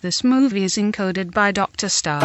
This movie is encoded by Dr. Star.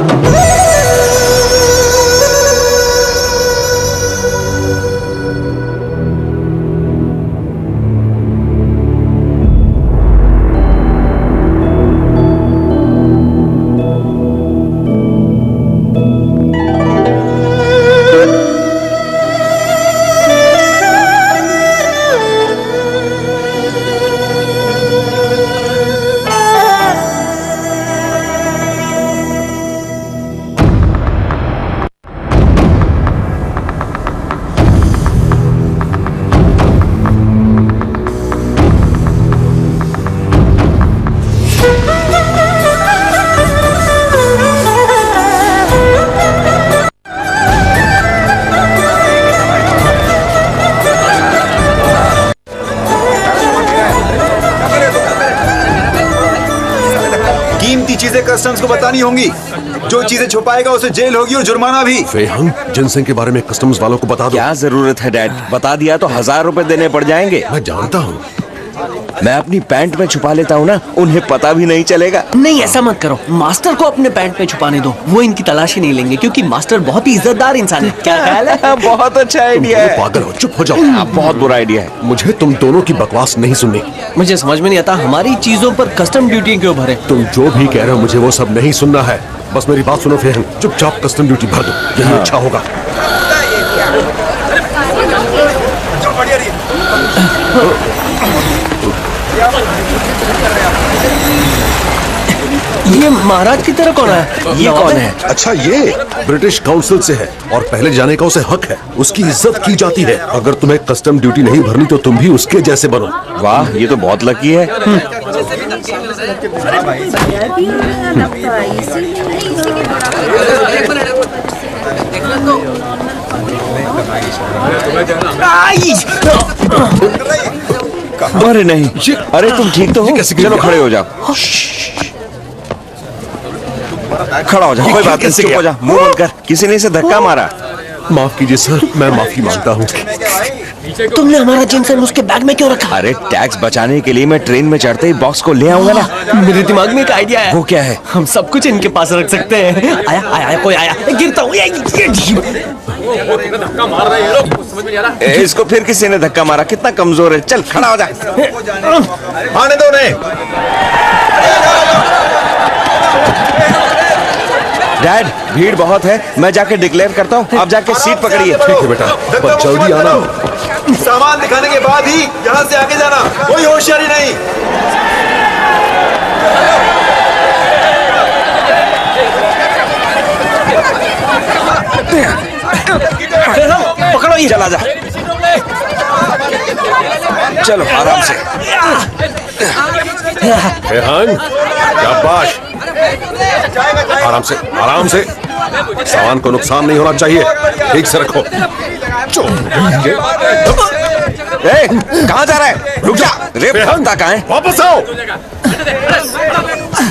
कीमती चीजें customs को बतानी होंगी। जो चीजें छुपाएगा उसे जेल होगी और जुर्माना भी। फेहंग, जिनसेंग के बारे में कस्टम्स वालों को बता दो। क्या जरूरत है डैड, बता दिया तो 1000 रुपए देने पड़ जाएंगे। मैं जानता हूँ। मैं अपनी पैंट में छुपा लेता हूँ ना, उन्हें पता भी नहीं चलेगा। नहीं, ऐसा मत करो। मास्टर को अपने पैंट में छुपाने दो, वो इनकी तलाशी नहीं लेंगे क्योंकि मास्टर बहुत ही इज्जतदार इंसान है। क्या ख्याल है? बहुत अच्छा आइडिया है। पागल हो, चुप हो जाओ। बहुत बुरा आइडिया है। मुझे तुम दोनों की बकवास नहीं सुननी। मुझे समझ में नहीं आता हमारी चीजों पर कस्टम ड्यूटी क्यों भरे। तुम जो भी कह रहे हो मुझे वो सब नहीं सुनना है। बस मेरी बात सुनो फेहंग, चुपचाप कस्टम ड्यूटी भर दो, यही अच्छा होगा। ये महाराज की तरह कौन है? ये कौन है? अच्छा, ये ब्रिटिश काउंसिल से है और पहले जाने का उसे हक है। उसकी इज्जत की जाती है। अगर तुम्हें कस्टम ड्यूटी नहीं भरनी तो तुम भी उसके जैसे बनो। वाह, ये तो बहुत लकी है। अरे नहीं, अरे तुम ठीक तो हो? चलो खड़े हो जाओ। खड़ा हो जा, कोई बात नहीं, चुप हो जा, मुंह बंद कर। किसी ने इसे धक्का मारा। माफ कीजिए सर, मैं माफी मांगता हूँ। तुमने हमारा जिनसेन उसके बैग में क्यों रखा? अरे टैक्स बचाने के लिए मैं ट्रेन में चढ़ते ही बॉक्स को ले आऊंगा ना। मेरे दिमाग में एक आइडिया है। वो क्या है? हम सब कुछ इनके पास रख सकते हैं। आया आया आया, कोई आया, गिरता हूँ। इसको फिर किसी ने धक्का मारा। कितना कमजोर है। चल खड़ा हो जा। आने दो उन्हें। डैड, भीड़ बहुत है, मैं जाके डिक्लेयर करता हूँ, आप जाके सीट पकड़िए। ठीक है बेटा, पर जल्दी आना। सामान दिखाने के बाद ही यहाँ से आगे जाना, कोई होशियारी नहीं। पकड़ो ये। चला जा, चलो आराम से। फेहंग, शाबाश। आराम से, आराम से। सामान को नुकसान नहीं होना चाहिए। ठीक से रखो। कहाँ जा रहा है? रुक जा। रेप फेहंग, कहाँ है? वापस आओ।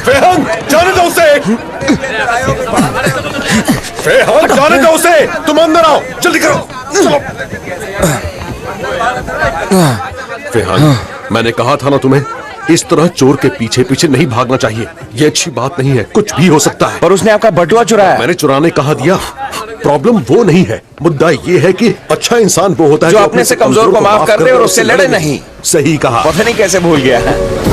फेहंग, जाने दो उसे। फेहंग, जाने दो उसे। तुम अंदर आओ, जल्दी करो। चलो। फेहंग, मैंने कहा था ना तुम्हें, इस तरह चोर के पीछे पीछे नहीं भागना चाहिए। ये अच्छी बात नहीं है, कुछ भी हो सकता है। पर उसने आपका बटुआ चुराया। मैंने चुराने कहा दिया। प्रॉब्लम वो नहीं है, मुद्दा ये है कि अच्छा इंसान वो होता है जो अपने से कमजोर को माफ कर दे और उससे लड़े नहीं। सही कहा। पता नहीं कैसे भूल गया है।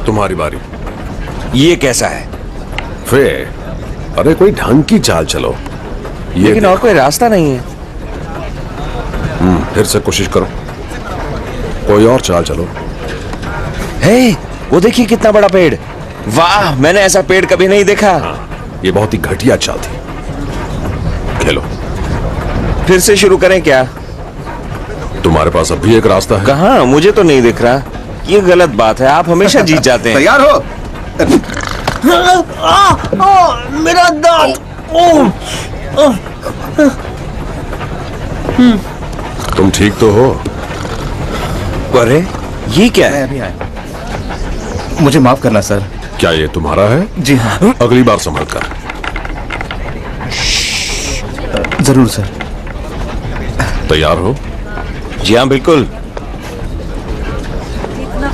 तुम्हारी बारी। ये कैसा है? फे, अरे कोई ढंग की चाल चलो। लेकिन और कोई रास्ता नहीं है। फिर से कोशिश करो, कोई और चाल चलो। हे, वो देखिए कितना बड़ा पेड़। वाह, मैंने ऐसा पेड़ कभी नहीं देखा। ये बहुत ही घटिया चाल थी। खेलो। फिर से शुरू करें क्या? तुम्हारे पास अब भी एक रास्ता है। कहाँ? मुझे तो नहीं दिख रहा। ये गलत बात है, आप हमेशा जीत जाते हैं। तैयार हो? मेरा दांत। तुम ठीक तो हो? अरे ये क्या है? अभी आया। मुझे माफ करना सर। क्या ये तुम्हारा है? जी हाँ। अगली बार संभल कर। जरूर सर। तैयार हो? जी हाँ बिल्कुल।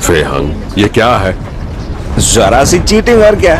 फेहंग, ये क्या है? जरा सी चीटिंग और क्या।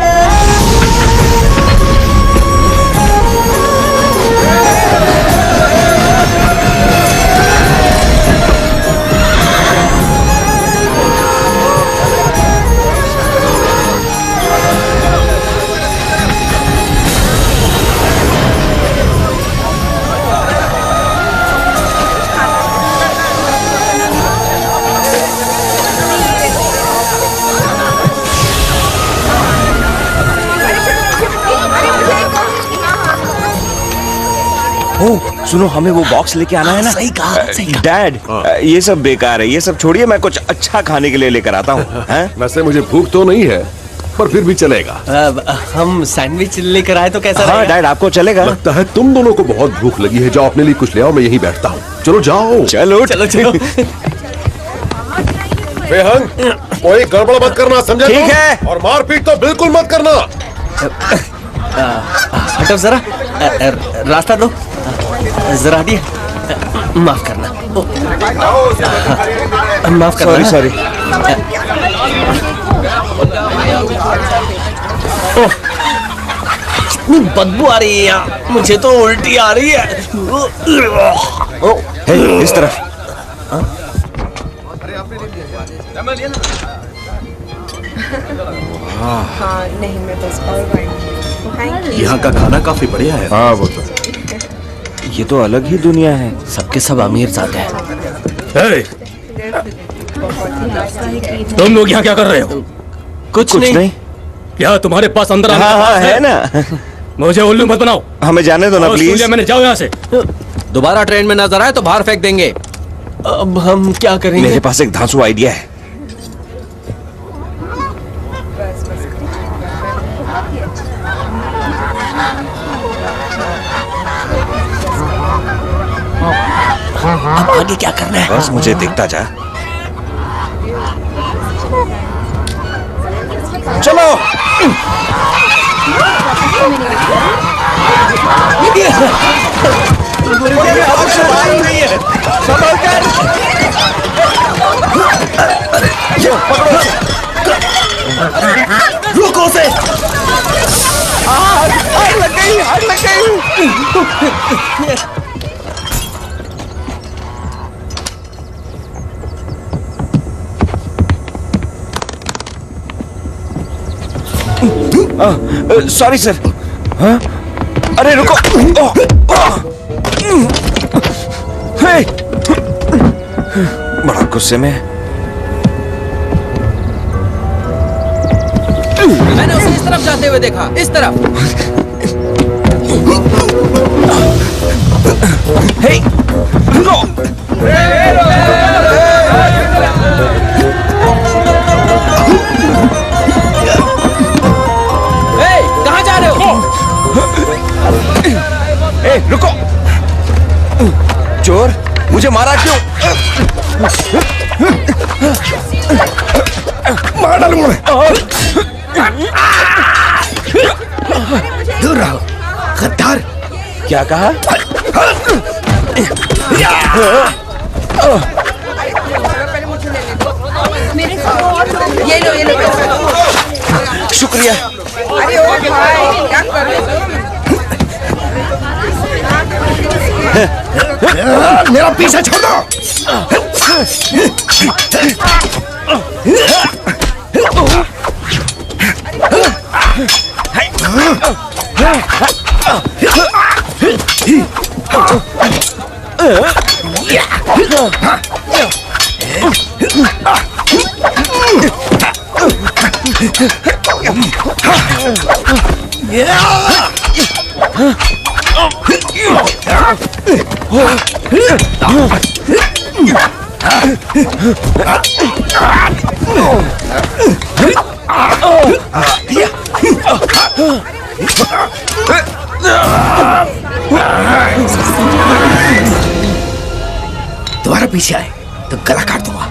ओ, सुनो हमें वो बॉक्स लेके आना है ना। सही कहा, सही कहा। डैड, ये सब बेकार है, ये सब छोड़िए, मैं कुछ अच्छा खाने के लिए लेकर आता हूँ। वैसे मुझे भूख तो नहीं है, पर फिर भी चलेगा। हम सैंडविच लेकर आए तो कैसा हाँ रहेगा? डैड, आपको चलेगा? लगता है तुम दोनों को बहुत भूख लगी है। जाओ अपने लिए कुछ ले आओ, मैं यहीं बैठता हूँ। चलो जाओ। चलो चलो चलो। फेहंग, कोई गड़बड़ मत करना, समझे? ठीक तुम? है। और मारपीट तो बिल्कुल मत करना। हटो जरा, रास्ता दो, जरा दिए। माफ करना, माफ करना। Sorry sorry. इतनी बदबू आ रही है यहाँ, मुझे तो उल्टी आ रही है। हे, इस तरफ। हाँ नहीं मैं बस और यहाँ का खाना काफी बढ़िया है। हाँ वो तो। ये तो अलग ही दुनिया है। सबके सब अमीर जाते हैं। तुम लोग यहाँ क्या कर रहे हो? कुछ नहीं। क्या तुम्हारे पास अंदर आने हाँ का हाँ पास है ना। मुझे उल्लू मत बनाओ। हमें जाने दो ना और सुन प्लीज। लिया मैंने, जाओ यहाँ से। दोबारा ट्रेन में नजर आए तो बाहर फेंक देंगे। अब हम क्या करेंगे? मेरे पास एक धांसू आइडिया है। अब आगे क्या करना है? बस मुझे दिखता जा। चलो। संभल कर। रुको से। आग लग गई, आग लग गई। Sorry sir. हाँ? अरे रुको। हे! बड़ा गुस्से में। मैंने उसे इस तरफ जाते हुए देखा, इस तरफ। हे! रुको। कहाँ जा रहे हो? ए, रुको। चोर, मुझे मारा क्यों? मार डालूंगा मैं। दूर रहो, गद्दार। क्या कहा? ये लो शुक्रिया। अरे ओ भाई क्या कर रहे हो? मेरा पीछे छोड़ दो। दोबारा पीछे आए तो गला काट दूंगा।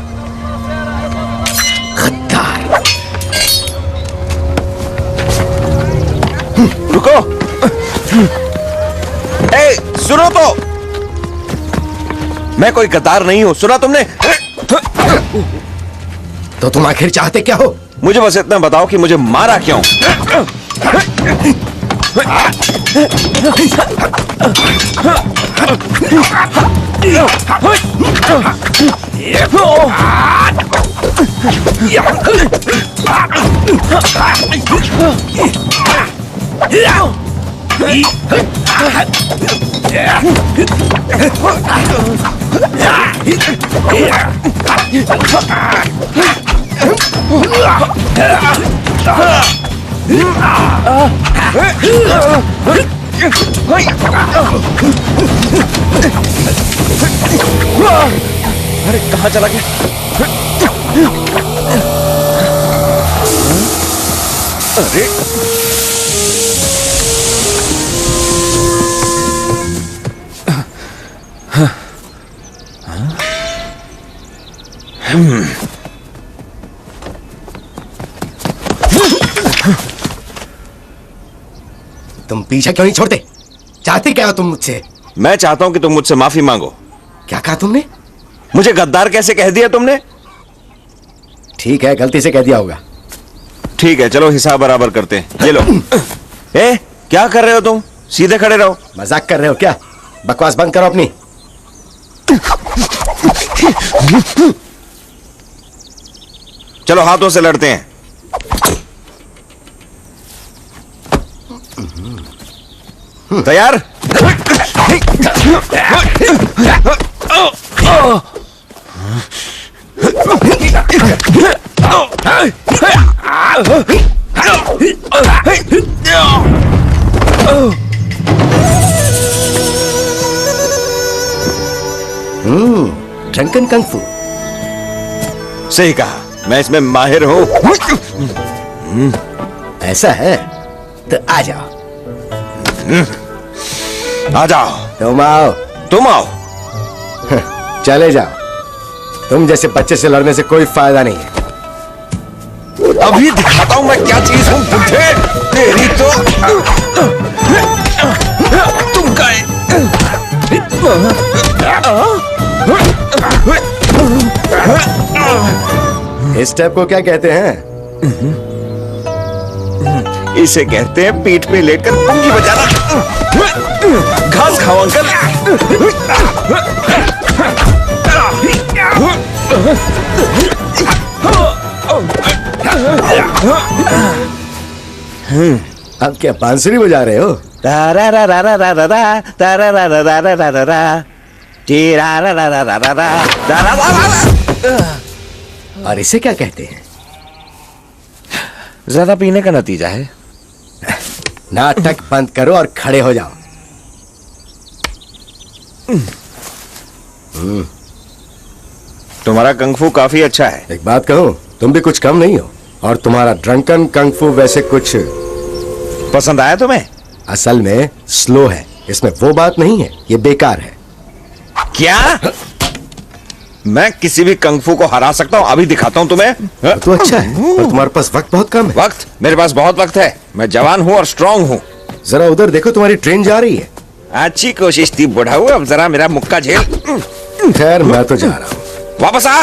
मैं कोई गद्दार नहीं हूँ, सुना तुमने? तो तुम आखिर चाहते क्या हो? मुझे बस इतना बताओ कि मुझे मारा क्यों? अरे कहाँ चला गया? अरे तुम पीछा क्यों नहीं छोड़ते? चाहते क्या हो तुम मुझसे? मैं चाहता हूं कि तुम मुझसे माफी मांगो। क्या कहा तुमने? मुझे गद्दार कैसे कह दिया तुमने? ठीक है, गलती से कह दिया होगा। ठीक है, चलो हिसाब बराबर करते हैं। ये लो। ए, क्या कर रहे हो तुम? सीधे खड़े रहो। मजाक कर रहे हो क्या? बकवास बंद करो अपनी। चलो हाथों से लड़ते हैं। तैयार? ड्रंकन कंग फू। सही कहा, मैं इसमें माहिर हूं। ऐसा है तो आ जाओ। आ जाओ। तुम आओ। तुम आओ। चले जाओ। तुम जैसे बच्चे से लड़ने से कोई फायदा नहीं है। अभी दिखाता हूं मैं क्या चीज हूं बुढ़े। तेरी तो तुम का इस स्टेप को क्या कहते हैं? इसे कहते हैं पीठ पे लेटकर पुंगी बजाना। घास खाओ अंकल। अब क्या बांसुरी बजा रहे हो? तारा रा रा रा रा रा रा, तारा रा रा रा रा रा रा रा, टीरा रा रा रा रा रा रा, तारा रा रा रा। और इसे क्या कहते हैं? ज्यादा पीने का नतीजा है। नाटक बंद करो और खड़े हो जाओ। तुम्हारा कंगफू काफी अच्छा है। एक बात कहूं, तुम भी कुछ कम नहीं हो। और तुम्हारा ड्रंकन कंगफू वैसे कुछ पसंद आया तुम्हें? असल में स्लो है, इसमें वो बात नहीं है, ये बेकार है। क्या? मैं किसी भी कंगफू को हरा सकता हूं, अभी दिखाता हूं तुम्हें। तो अच्छा है, पर तुम्हारे पास वक्त बहुत कम है। वक्त? मेरे पास बहुत वक्त है। मैं जवान हूं और स्ट्रांग हूं। जरा उधर देखो, तुम्हारी ट्रेन जा रही है। अच्छी कोशिश थी बुढ़ाऊ, अब जरा मेरा मुक्का झेल। खैर, मैं तो जा रहा हूं। वापस आ।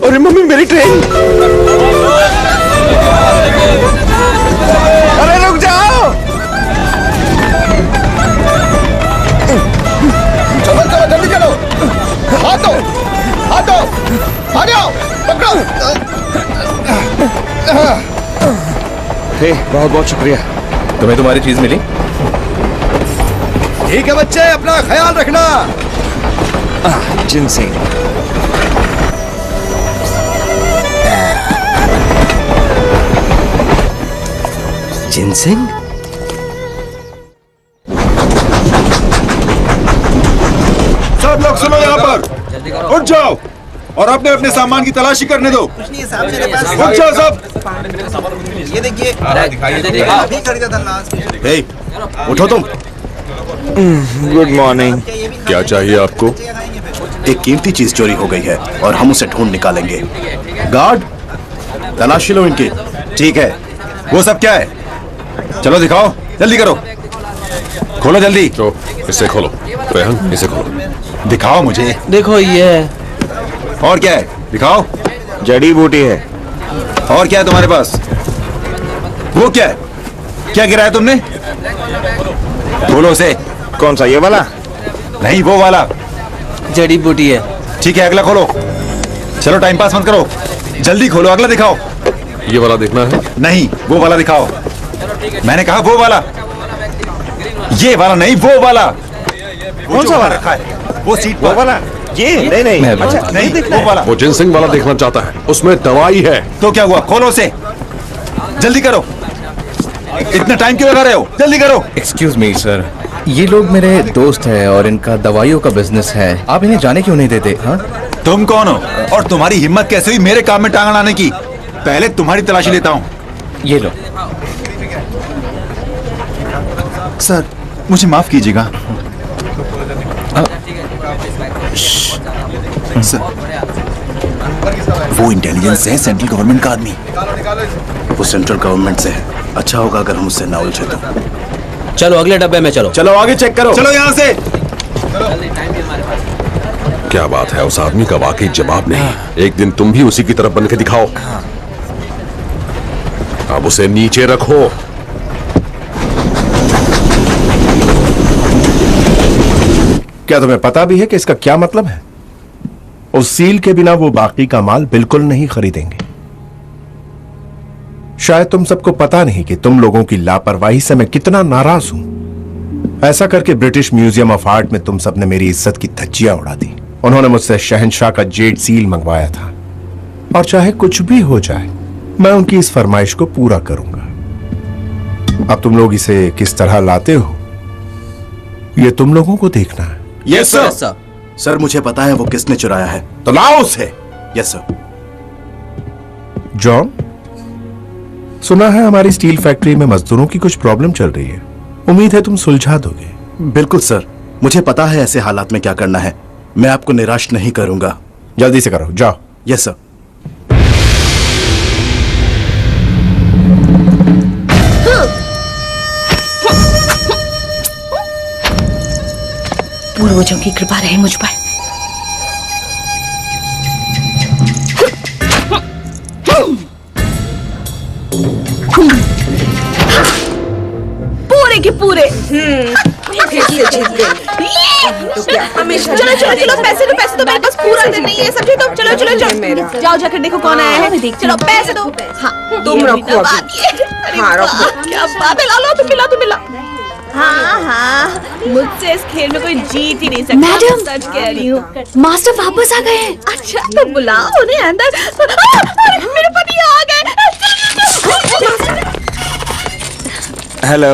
अरे मम्मी, मेरी ट्रेन। अरे रुक जाओ। चलो चलो, जल्दी चलो। हाथों हाथों, आ जाओ, पकड़ो। बहुत बहुत शुक्रिया। तुम्हें तुम्हारी चीज मिली? ठीक है बच्चे, अपना ख्याल रखना। जिनसिंग। जिनसिंग? सब लोग सुनो यहाँ पर, उठ जाओ और अपने अपने सामान की तलाशी करने दो। उठ जाओ सब। ये देखिए, अभी खरीदा था लास्ट। हे, उठो तुम। Good morning. क्या चाहिए आपको? एक कीमती चीज चोरी हो गई है और हम उसे ढूंढ निकालेंगे। गार्ड, तलाशी लो इनकी। ठीक है। वो सब क्या है? चलो दिखाओ, जल्दी करो। खोलो जल्दी। तो इसे खोलो। रेहान, इसे खोलो। दिखाओ मुझे। देखो ये है। और क्या है? दिखाओ। जड़ी बूटी है। और क्या है तुम्हारे पास? वो क्या है? क्या गिराया तुमने? खोलो उसे। कौन सा, ये वाला? नहीं, वो वाला। जड़ी बूटी है। ठीक है, अगला खोलो। चलो टाइम पास मत करो, जल्दी खोलो, अगला दिखाओ। ये वाला देखना है? नहीं, वो वाला दिखाओ। मैंने कहा वो वाला, ये वाला नहीं, वो वाला। कौन सा वाला रखा है? वो सीट वो पर। वाला? ये नहीं अच्छा नहीं, वो वाला। वो जिनसिंग वाला देखना चाहता है, उसमें दवाई है। तो क्या हुआ? खोलो उसे, जल्दी करो। इतना टाइम क्यों लगा रहे हो? जल्दी करो। एक्सक्यूज मी सर, ये लोग मेरे दोस्त हैं और इनका दवाइयों का बिजनेस है। आप इन्हें जाने क्यों नहीं देते? हाँ, तुम कौन हो और तुम्हारी हिम्मत कैसे हुई मेरे काम में टांग अड़ाने की? पहले तुम्हारी तलाशी लेता हूँ। ये लो। सर, मुझे माफ कीजिएगा। सर, वो इंटेलिजेंस है, सेंट्रल गवर्नमेंट का आदमी। वो सेंट्रल गवर्नमेंट से है। अच्छा होगा अगर हम उससे ना उलझे तो। चलो अगले डब्बे में चलो। चलो आगे चेक करो। चलो यहाँ से। क्या बात है, उस आदमी का वाकई जवाब नहीं। एक दिन तुम भी उसी की तरफ बन के दिखाओ। अब उसे नीचे रखो। क्या तुम्हें पता भी है कि इसका क्या मतलब है? उस सील के बिना वो बाकी का माल बिल्कुल नहीं खरीदेंगे। शायद तुम सबको पता नहीं कि तुम लोगों की लापरवाही से मैं कितना नाराज हूं। ऐसा करके ब्रिटिश म्यूजियम ऑफ आर्ट में तुम सब ने मेरी इज्जत की धज्जियां उड़ा दी। उन्होंने मुझसे शहंशाह का जेड सील मंगवाया था और चाहे कुछ भी हो जाए मैं उनकी इस फरमाइश को पूरा करूंगा। अब तुम लोग इसे किस तरह लाते हो ये तुम लोगों को देखना है। Yes sir. सर, मुझे पता है वो किसने चुराया है, तो लाओ उसे। Yes sir. जॉन, सुना है हमारी स्टील फैक्ट्री में मजदूरों की कुछ प्रॉब्लम चल रही है। उम्मीद है तुम सुलझा दोगे। बिल्कुल सर, मुझे पता है ऐसे हालात में क्या करना है। मैं आपको निराश नहीं करूंगा। जल्दी से करो, जाओ। Yes sir. पूर्वजों की कृपा रहे मुझ पर। पूरे के पूरे। चलो चलो चलो, पैसे तो मेरे पास पूरा दिन नहीं है, समझे? तो चलो चलो चलो, जाओ जाकर देखो कौन आया है। चलो पैसे दो। हाँ, तुम रखो। हाँ रखो। क्या बात है, ला तुम मिला। हाँ हाँ, मुझसे इस खेल में कोई जीत ही नहीं सकता। मैडम, सच कह रही हूँ, मास्टर वापस आ गए। अच्छा तो बुलाओ उन्हें अंदर। मेरे पति आ गए। हेलो।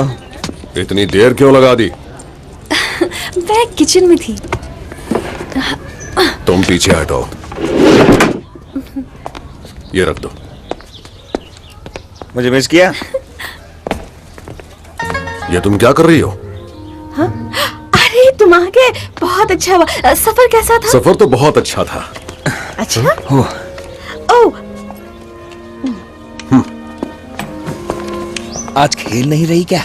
इतनी देर क्यों लगा दी? मैं किचन में थी। तुम पीछे हटो, ये रख दो। मुझे मिस किया? ये तुम क्या कर रही हो? हाँ? अरे तुम आ गए, बहुत अच्छा हुआ। सफर कैसा था? सफर तो बहुत अच्छा था। अच्छा? ओह, आज खेल नहीं रही क्या?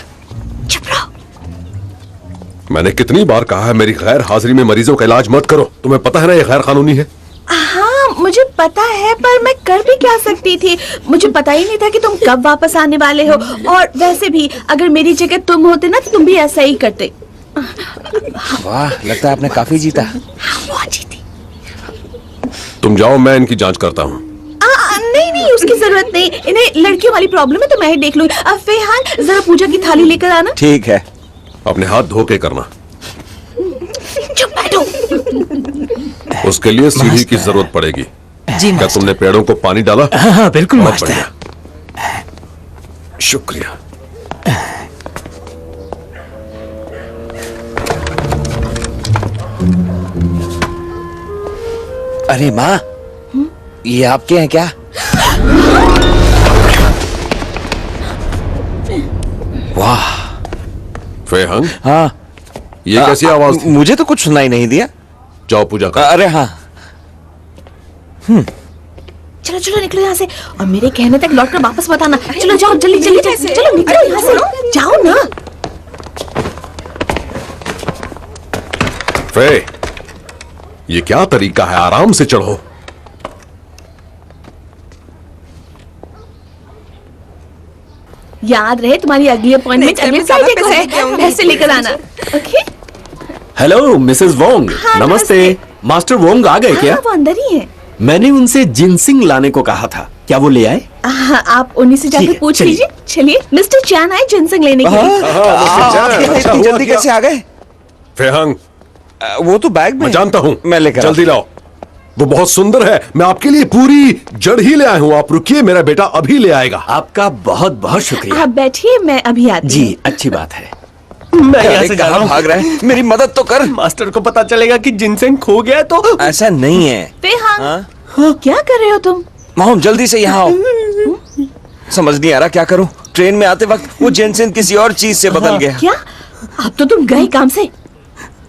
चुप रहो। मैंने कितनी बार कहा है मेरी गैर हाजिरी में मरीजों का इलाज मत करो। तुम्हें पता है ना ये गैर कानूनी है। हाँ मुझे पता है, पर मैं कर भी क्या सकती थी? मुझे पता ही नहीं था कि तुम कब वापस आने वाले हो। और वैसे भी अगर मेरी जगह तुम होते ना तो तुम भी ऐसा ही करते। वाह, लगता है आपने काफी जीता। हाँ, बहुत जीती। तुम जाओ, मैं इनकी जांच करता हूँ। नहीं, उसकी जरूरत नहीं। इन्हें लड़कियों वाली प्रॉब्लम है तो मैं ही देख लूंगी। अब फेहान, जरा पूजा की थाली लेकर आना। ठीक है। अपने हाथ धो के करना। चुप बैठो। उसके लिए सीढ़ी की जरूरत पड़ेगी। जी क्या तुमने पेड़ों को पानी डाला? हाँ बिल्कुल बहुत मास्टर। बढ़िया। शुक्रिया। अरे माँ, ये आपके हैं क्या? वाह। फेहंग, हाँ, ये कैसी आवाज थी? मुझे तो कुछ सुनाई नहीं दिया। जाओ पूजा करो। अरे हाँ। चलो चलो निकलो यहाँ से, और मेरे कहने तक लौट कर वापस मत आना। चलो जाओ, जल्दी जल्दी चलो, निकलो यहाँ से, जाओ ना। फे, ये क्या तरीका है? आराम से चढ़ो। याद रहे तुम्हारी अगली अपॉइंटमेंट अगले फ्राइडे को है, पैसे लेकर आना। ओके? Hello Mrs Wong. हाँ, नमस्ते। मास्टर वोंग आ गए क्या? हाँ, वो अंदर ही है। मैंने उनसे जिनसिंग लाने को कहा था, क्या वो ले आए? हाँ, आप उन्हीं से जाकर पूछ लीजिए। चलिए, मिस्टर चैन आए जिनसिंग लेने के लिए। इतनी जल्दी कैसे आ गए? फेहंग, वो तो बैग में मैं जानता हूँ, मैं लेकर जल्दी लाओ। वो बहुत सुंदर है, मैं आपके लिए पूरी जड़ ही ले आया हूँ। आप रुकिए, मेरा बेटा अभी ले आएगा। आपका बहुत बहुत शुक्रिया। आप बैठिए, मैं अभी आती हूँ। जी, अच्छी बात है। मैं यहाँ से जा रहा हूँ। भाग रहा है, मेरी मदद तो कर। मास्टर को पता चलेगा कि जिनसेंग खो गया तो। ऐसा नहीं है। फेहंग, क्या कर रहे हो तुम? मोहम जल्दी से यहाँ आओ। समझ नहीं आ रहा क्या करूं। ट्रेन में आते वक्त वो जिनसेंग किसी और चीज से बदल गया। क्या? अब तो तुम गए काम से।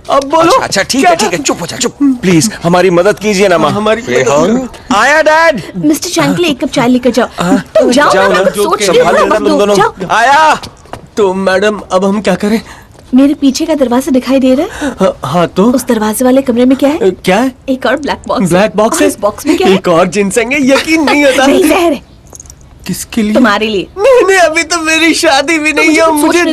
अब बोलो। अच्छा ठीक है, चुप हो जा, चुप। प्लीज हमारी मदद कीजिए ना माँ। हमारी आया डैड। मिस्टर चैन के लिए एक कप चाय लेकर जाओ। तुम जाओ ना, मैं कुछ सोच रही हूँ। जाओ। आया। तो मैडम अब हम क्या करें? मेरे पीछे का दरवाजा दिखाई दे रहा है? हाँ तो उस दरवाजे वाले कमरे में क्या है? क्या है? एक और ब्लैक बॉक्स। ब्लैक बॉक्स है? इस बॉक्स में क्या है? एक और जिनसेंग है। यकीन नहीं होता। नहीं, जहर है। किसके लिए? तुम्हारे लिए। नहीं, अभी तो मेरी शादी भी नहीं है। मुझे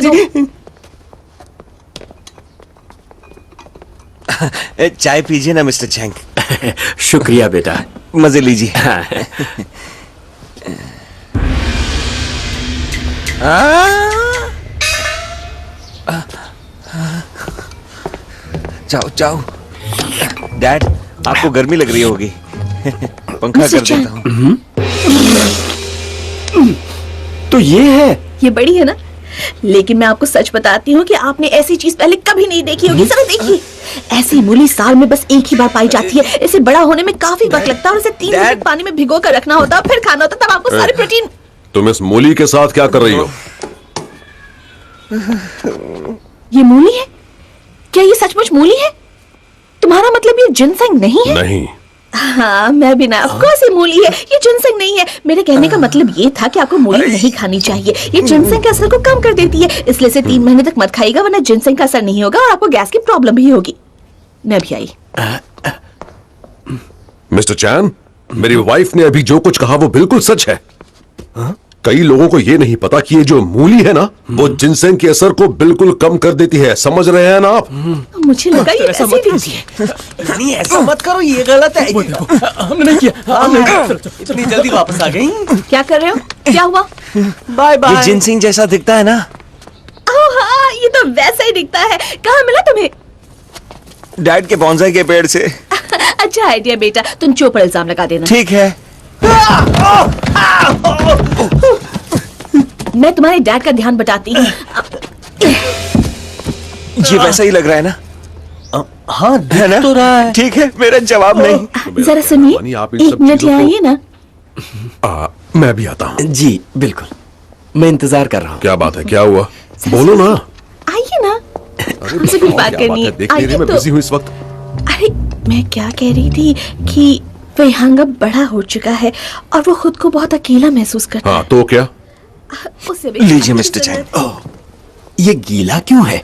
चाय पीजिए ना मिस्टर चैंग। शुक्रिया बेटा, मजे लीजिए। जाओ जाओ। डैड, आपको गर्मी लग रही होगी। पंखा कर देता हूँ। तो ये है? ये बड़ी है ना, लेकिन मैं आपको सच बताती हूँ कि आपने ऐसी चीज पहले कभी नहीं देखी होगी। जरा देखिए, ऐसी मूली साल में बस एक ही बार पाई जाती है। इसे बड़ा होने में काफी वक्त लगता है और इसे 3 मिनट पानी में भिगो कर रखना होता है, फिर खाना होता है, तब आपको सारे प्रोटीन। तुम इस मूली के साथ क्या कर रही हो? ये मूली है? क्या ये सचमुच मूली है? तुम्हारा मतलब ये जिनसेंग नहीं है? नहीं। हाँ, मैं भी ना। ऑफ कोर्स ये मूली है, ये जिनसेंग नहीं है। मेरे कहने का मतलब ये था कि आपको मूली नहीं खानी चाहिए। ये जिनसेंग के असर को कम कर देती है, इसलिए से 3 महीने तक मत खाइएगा, वरना जिनसेंग का असर नहीं होगा और आपको गैस की प्रॉब्लम भी होगी। मैं भी आई। मिस्टर चैन, मेरी वाइफ ने अभी जो कुछ कहा वो बिल्कुल सच है। कई लोगों को ये नहीं पता कि ये जो मूली है ना, वो जिनसेंग के असर को बिल्कुल कम कर देती है। समझ रहे हैं ना आप? मुझे लगा ये ऐसे दिखती है। नहीं, ऐसा मत करो, ये गलत है। हमने नहीं किया। इतनी जल्दी वापस आ गई। क्या कर रहे हो? क्या हुआ? Bye bye. ये जिनसेंग जैसा दिखता है ना? ओह हाँ, ये तो वैसा ही दिखता है। कहाँ मिला तुम्हें? डैड के बॉन्साई के पेड़ से। अच्छा आइडिया बेटा, तुम चो पर इल्जाम लगा देना। ठीक है। मैं तुम्हारे डैड का ध्यान बटाती हूँ। ये वैसा ही लग रहा है ना? हाँ, है ना? तो रहा है। ठीक है, मेरा जवाब नहीं। जरा सुनिए, आप इन 1 सब मिनट चीजों ले को- आइए ना। मैं भी आता हूँ। जी बिल्कुल, मैं इंतजार कर रहा हूँ। क्या बात है? क्या हुआ? बोलो ना। आइए ना, हमसे कुछ बात करनी है। देख नहीं रही, आइए मैं तो। बिजी हूँ इस वक्त। अरे मैं क्या कह रही थी कि फेहंग अब बड़ा हो चुका है और वो खुद को बहुत अकेला महसूस करता हाँ तो क्या? है। उसे भी लीजिए मिस्टर चैन। ये गीला क्यों है?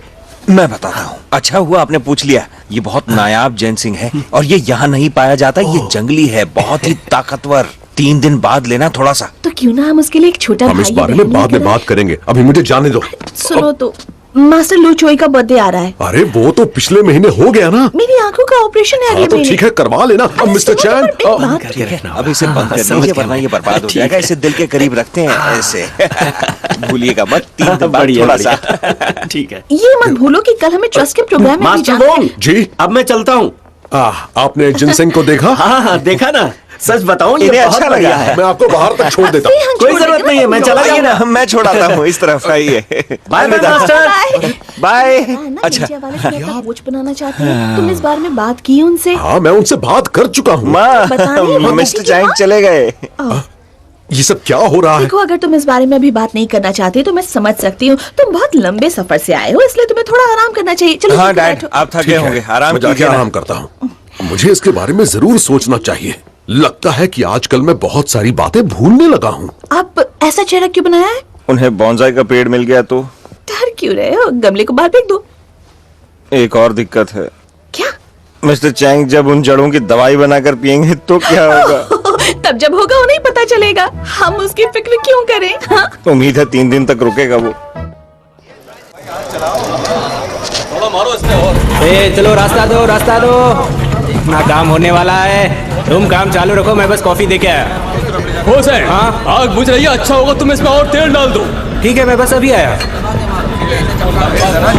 मैं बताता हूँ। अच्छा हुआ आपने पूछ लिया। ये बहुत नायाब जिनसेंग है और ये यहाँ नहीं पाया जाता। ये जंगली है, बहुत ही ताकतवर। 3 दिन बाद लेना थोड़ा सा। तो क्यों ना हम उसके लिए एक छोटा हम इस भाई बारे में बाद में बात करेंगे, अभी मुझे जाने दो। सुनो तो, मास्टर लू चोई का बर्थडे आ रहा है। अरे वो तो पिछले महीने हो गया ना। मेरी आंखों का ऑपरेशन है हाँ अगले तो महीने। ठीक है, करवा लेना। अब मिस्टर चैन, अब इसे बंद कर दीजिए वरना ये बर्बाद हो जाएगा। इसे दिल के करीब रखते हैं ऐसे। भूलिएगा मत, 3 दिन बाद थोड़ा सा। ठीक है। ये मत भूलो कि कल हमें ट्रस्ट के प्रोग्राम में भी मास्टर जाना है। वोंग जी अब मैं चलता हूँ। आपने जिनसेंग को देखा? हाँ हाँ देखा ना, सच बताऊं ये इन्हें बहुत अच्छा बढ़िया लगा है। मैं आपको बाहर तक छोड़ देता हूँ। कोई जरूरत नहीं है, मैं चला आइए जाऊंगा। ना, मैं छोड़ाता हूँ इस तरफ। आइए। Bye bye master. बाय। अच्छा, कोच बनाना चाहते हैं। तुम इस बारे में बात की उनसे? हाँ मैं उनसे बात कर चुका हूँ। बताने मिस्टर चैंग चले गए। ये सब क्या हो रहा है? देखो, अगर तुम इस बारे में अभी बात नहीं करना चाहते तो मैं समझ सकती हूँ। तुम बहुत लंबे सफर से आए हो, इसलिए तुम्हें थोड़ा आराम करना चाहिए। चलो हाँ ठीक है, डैड, बैठो। आप थके होंगे, आराम मैं जाके कीजिए ना। आराम करता हूँ। मुझे इसके बारे में जरूर सोचना चाहिए। लगता है कि आजकल मैं बहुत सारी बातें भूलने लगा हूँ। आप ऐसा चेहरा क्यों बनाया है? उन्हें बॉन्साई का पेड़ मिल गया तो। डर क्यों रहे हो? गमले को बाहर फेंक दो। एक और दिक्कत है। क्या? मिस्टर चैंग जब उन जड़ों की दवाई बनाकर पियेंगे तो क्या होगा? तब जब होगा उन्हें पता चलेगा, हम उसकी फिक्र क्यों करें? हाँ? उम्मीद है 3 दिन तक रुकेगा वो। चलो रास्ता दो, रास्ता दो। अपना काम होने वाला है, तुम काम चालू रखो, मैं बस कॉफी दे के आया। हो सर, हाँ आग बुझ रही है, अच्छा होगा तुम इसमें और तेल डाल दो। ठीक है, मैं बस अभी आया।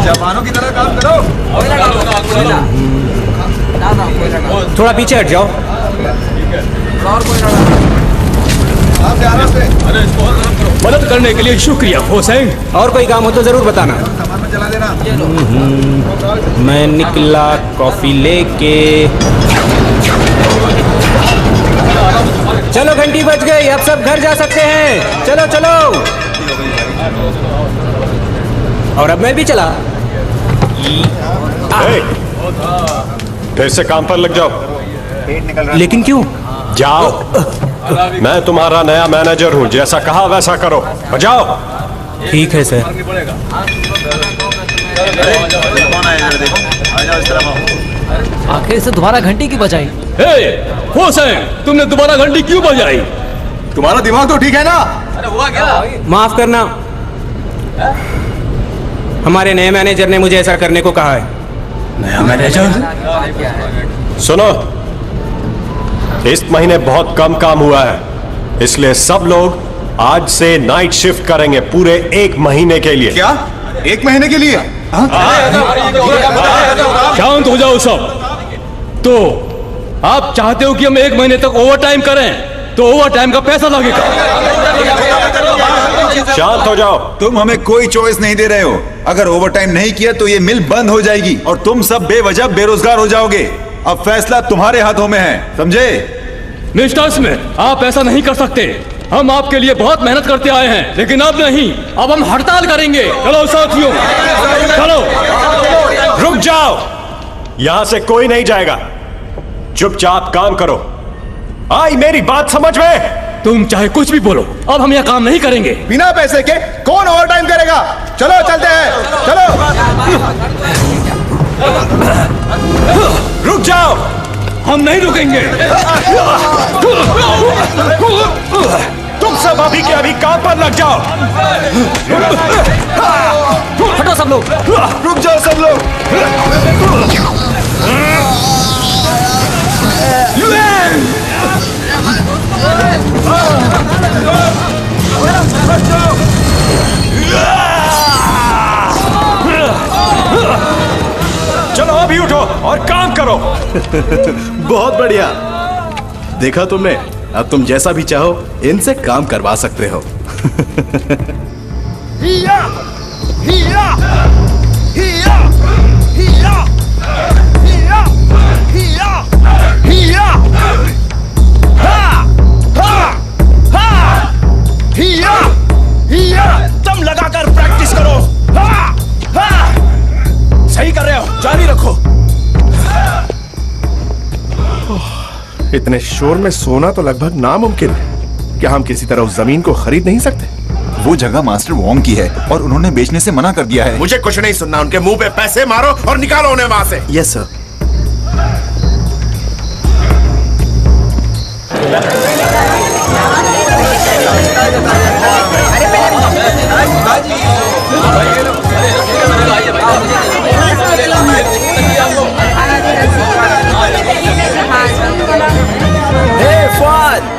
जवानों की तरह काम करो। थोड़ा पीछे हट जाओ। मदद करने के लिए शुक्रिया हुसैन। और कोई काम हो तो जरूर बताना। मैं निकला कॉफी लेके। चलो घंटी बज गई, अब सब घर जा सकते हैं। चलो चलो। और अब मैं भी चला। फिर से काम पर लग जाओ। लेकिन क्यों? जाओ, मैं तुम्हारा नया मैनेजर हूँ, जैसा कहा वैसा करो। जाओ। ठीक है सर। आखिर से दोबारा घंटी क्यों बजाई? हुसैन, तुमने दोबारा घंटी क्यों बजाई? तुम्हारा दिमाग तो ठीक है ना? अरे हुआ क्या? माफ करना, हमारे नए मैनेजर ने मुझे ऐसा करने को कहा है। नया मैनेजर? सुनो, इस महीने बहुत कम काम हुआ है, इसलिए सब लोग आज से नाइट शिफ्ट करेंगे पूरे 1 महीने के लिए। क्या? 1 महीने के लिए? शांत हो जाओ सब। तो आप चाहते हो कि हम 1 महीने तक ओवर टाइम करें, तो ओवर टाइम का पैसा लगेगा। शांत हो जाओ। तुम हमें कोई चॉइस नहीं दे रहे हो। अगर ओवर टाइम नहीं किया तो ये मिल बंद हो जाएगी और तुम सब बेवजह बेरोजगार हो जाओगे। अब फैसला तुम्हारे हाथों में है, समझे? मिस्टर स्मिथ, आप ऐसा नहीं कर सकते। हम आपके लिए बहुत मेहनत करते आए हैं, लेकिन अब नहीं, अब हम हड़ताल करेंगे। चलो साथियों, चलो। रुक जाओ, यहां से कोई नहीं जाएगा। चुपचाप काम करो। आई मेरी बात समझ में? तुम चाहे कुछ भी बोलो, अब हम यह काम नहीं करेंगे। बिना पैसे के कौन ओवर टाइम करेगा? चलो चलते हैं, चलो। रुक जाओ, हम नहीं रुकेंगे। तुम सब अभी के अभी काम पर लग जाओ। हटो सब लोग। रुक जाओ सब लोग। चलो अभी उठो और काम करो। बहुत बढ़िया, देखा तुमने? अब तुम जैसा भी चाहो इनसे काम करवा सकते हो। हिया, हिया, हिया, हिया, हिया, हिया, हिया, हा, हा, हा, हिया, हिया। दम लगाकर प्रैक्टिस करो। हा, हा। सही कर रहे हो, जारी रखो। इतने शोर में सोना तो लगभग नामुमकिन है। क्या हम किसी तरह उस जमीन को खरीद नहीं सकते? वो जगह मास्टर वोंग की है और उन्होंने बेचने से मना कर दिया है। मुझे कुछ नहीं सुनना, उनके मुंह पे पैसे मारो और निकालो उन्हें वहां से। Yes sir.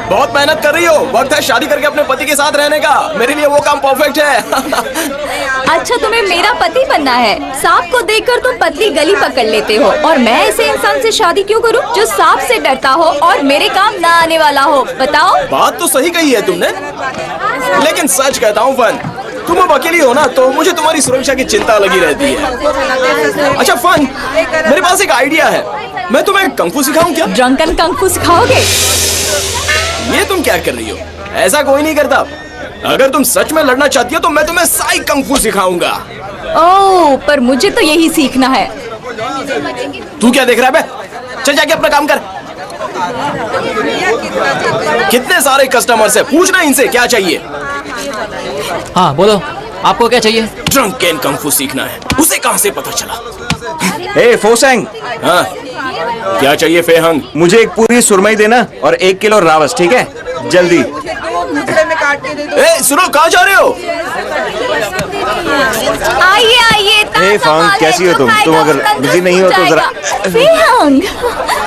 बहुत मेहनत कर रही हो, वक्त है शादी करके अपने पति के साथ रहने का। मेरे लिए वो काम परफेक्ट है। अच्छा, तुम्हें मेरा पति बनना है? सांप को देखकर तुम पतली गली पकड़ लेते हो, और मैं ऐसे इंसान से शादी क्यों करूं जो सांप से डरता हो और मेरे काम ना आने वाला हो? बताओ। बात तो सही कही है तुमने, लेकिन सच कहता हूँ फन, तुम अब अकेली हो ना तो मुझे तुम्हारी सुरक्षा की चिंता लगी रहती है। अच्छा फन, मेरे पास एक आइडिया है, मैं तुम्हें कंफू सिखाऊं क्या? ड्रंकन कंफू सिखाओगे? ये तुम क्या कर रही हो? ऐसा कोई नहीं करता। अगर तुम सच में लड़ना चाहती हो तो मैं तुम्हें साई कंफू सिखाऊंगा। ओह, पर मुझे तो यही सीखना है। तू क्या देख रहा है बे? चल जाके अपना काम कर। कितने सारे कस्टमर्स है, पूछना इनसे क्या चाहिए। हाँ बोलो, आपको क्या चाहिए? ड्रंकन कंफू सीखना है। उसे कहां से पता चला? ए फोसेंग, हाँ क्या चाहिए फेहंग? मुझे एक पूरी सुरमई देना और 1 किलो रावस, ठीक है? जल्दी। ए, सुनो, कहाँ जा रहे हो? आइए आइए। हे फंग, कैसी हो तुम? तुम अगर बिजी नहीं हो तो जरा। फेहंग,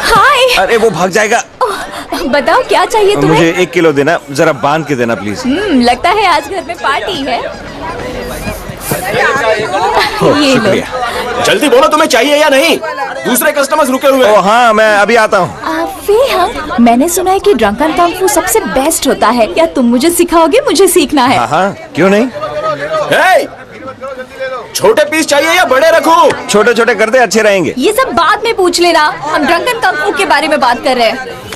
हाय। अरे वो भाग जाएगा। बताओ क्या चाहिए तुम्हें? मुझे 1 किलो देना, जरा बांध के देना प्लीज। लगता है आज घर में पार्टी है। ये लो। जल्दी बोलो, तुम्हें चाहिए या नहीं? दूसरे कस्टमर्स रुके हुए हैं। ओ हाँ, मैं अभी आता हूँ। फेहंग, मैंने सुना है कि ड्रंकन कंग फू सबसे बेस्ट होता है। क्या तुम मुझे सिखाओगे? मुझे सीखना है। हाँ, क्यों नहीं? छोटे पीस चाहिए या बड़े रखूं? छोटे छोटे कर दे, अच्छे रहेंगे। ये सब बाद में पूछ लेना, हम ड्रंकन कंग फू के बारे में बात कर रहे हैं।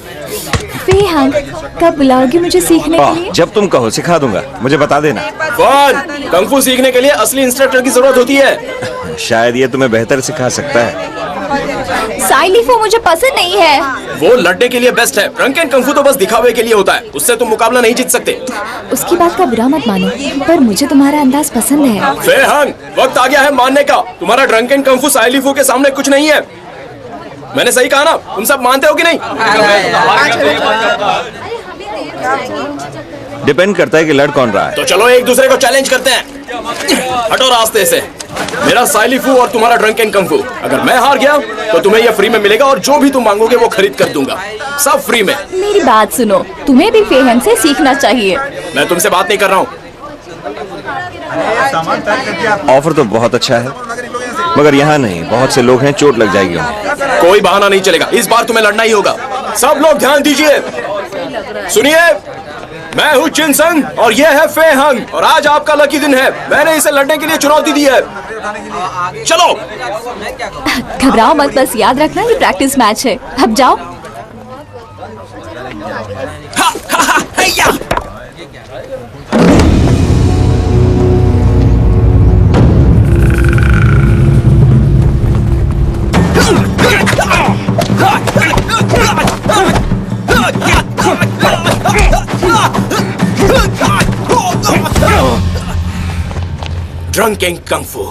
फेहंग, कब बुलाओगे मुझे सीखने के लिए? जब तुम कहो, सिखा दूंगा। मुझे बता देना। कौन? कंग फू सीखने के लिए असली इंस्ट्रक्टर की जरूरत होती है। शायद ये तुम्हें बेहतर सिखा सकता है। साइलिफो मुझे पसंद नहीं है। वो लड़ने के लिए बेस्ट है। ड्रंकन कंग फू तो बस दिखावे के लिए होता है, उससे तुम मुकाबला नहीं जीत सकते। उसकी बात का बुरा मत मानो, पर मुझे तुम्हारा अंदाज पसंद है। फेहंग, वक्त आ गया है मानने का। तुम्हारा ड्रंकन कंग फू साइलिफो के सामने कुछ नहीं है। मैंने सही कहा ना? तुम सब मानते हो कि नहीं? डिपेंड करता है कि लड़ कौन रहा है। तो चलो एक दूसरे को चैलेंज करते हैं। हटो रास्ते से। मेरा साइलिफू और तुम्हारा ड्रंकन कंग फू। अगर मैं हार गया तो तुम्हें यह फ्री में मिलेगा और जो भी तुम मांगोगे वो खरीद कर दूंगा, सब फ्री में। मेरी बात सुनो, तुम्हें भी फेहंग से सीखना चाहिए। मैं तुमसे बात नहीं कर रहा हूँ। ऑफर तो बहुत अच्छा है, मगर यहाँ नहीं, बहुत से लोग हैं, चोट लग जाएगी उन्हें। कोई बहाना नहीं चलेगा, इस बार तुम्हें लड़ना ही होगा। सब लोग ध्यान दीजिए, सुनिए। मैं हूँ जिनसंग और ये है फेहंग, और आज आपका लकी दिन है। मैंने इसे लड़ने के लिए चुनौती दी है। चलो। घबराओ मत, बस याद रखना ये प्रैक्टिस मैच है। अब जाओ। ड्रंकन कंग फू।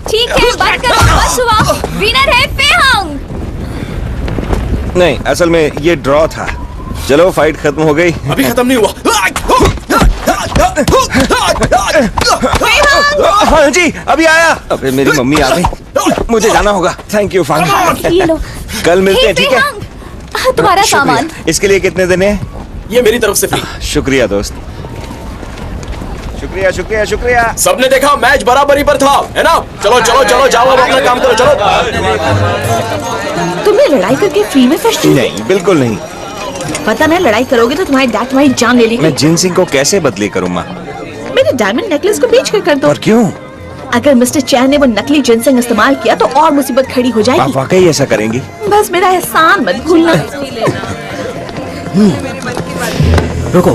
ठीक है, बंद करो, बस हुआ। विनर है फेहंग। नहीं, असल में ये ड्रॉ था। चलो, फाइट खत्म हो गई। अभी खत्म नहीं हुआ। हाँ जी, अभी आया। अबे मेरी मम्मी आ गई, मुझे जाना होगा। Thank you Fung. ये लो। कल मिलते हैं, ठीक है? तुम्हारा सामान। इसके लिए कितने देने हैं? ये मेरी तरफ से फ्री। शुक्रिया दोस्त, शुक्रिया शुक्रिया शुक्रिया। सबने देखा मैच बराबरी पर था, है ना? चलो चलो चलो, जाओ अब अपना काम करो, चलो। तुमने लड़ाई करके फ्री में फर्स्ट? नहीं, बिल्कुल नहीं। पता नहीं, लड़ाई करोगे तो तुम्हारी डैड तुम्हारी जान ले लेगी। मैं जिनसिंग को कैसे बदली करूँ माँ? मेरे डायमंड नेकलेस को बेच कर दो। और क्यों? अगर मिस्टर चैन ने वो नकली जिनसिंग इस्तेमाल किया तो और मुसीबत खड़ी हो जाएगी। आप वाकई ऐसा करेंगी? बस मेरा एहसान मत भूलना। रुको,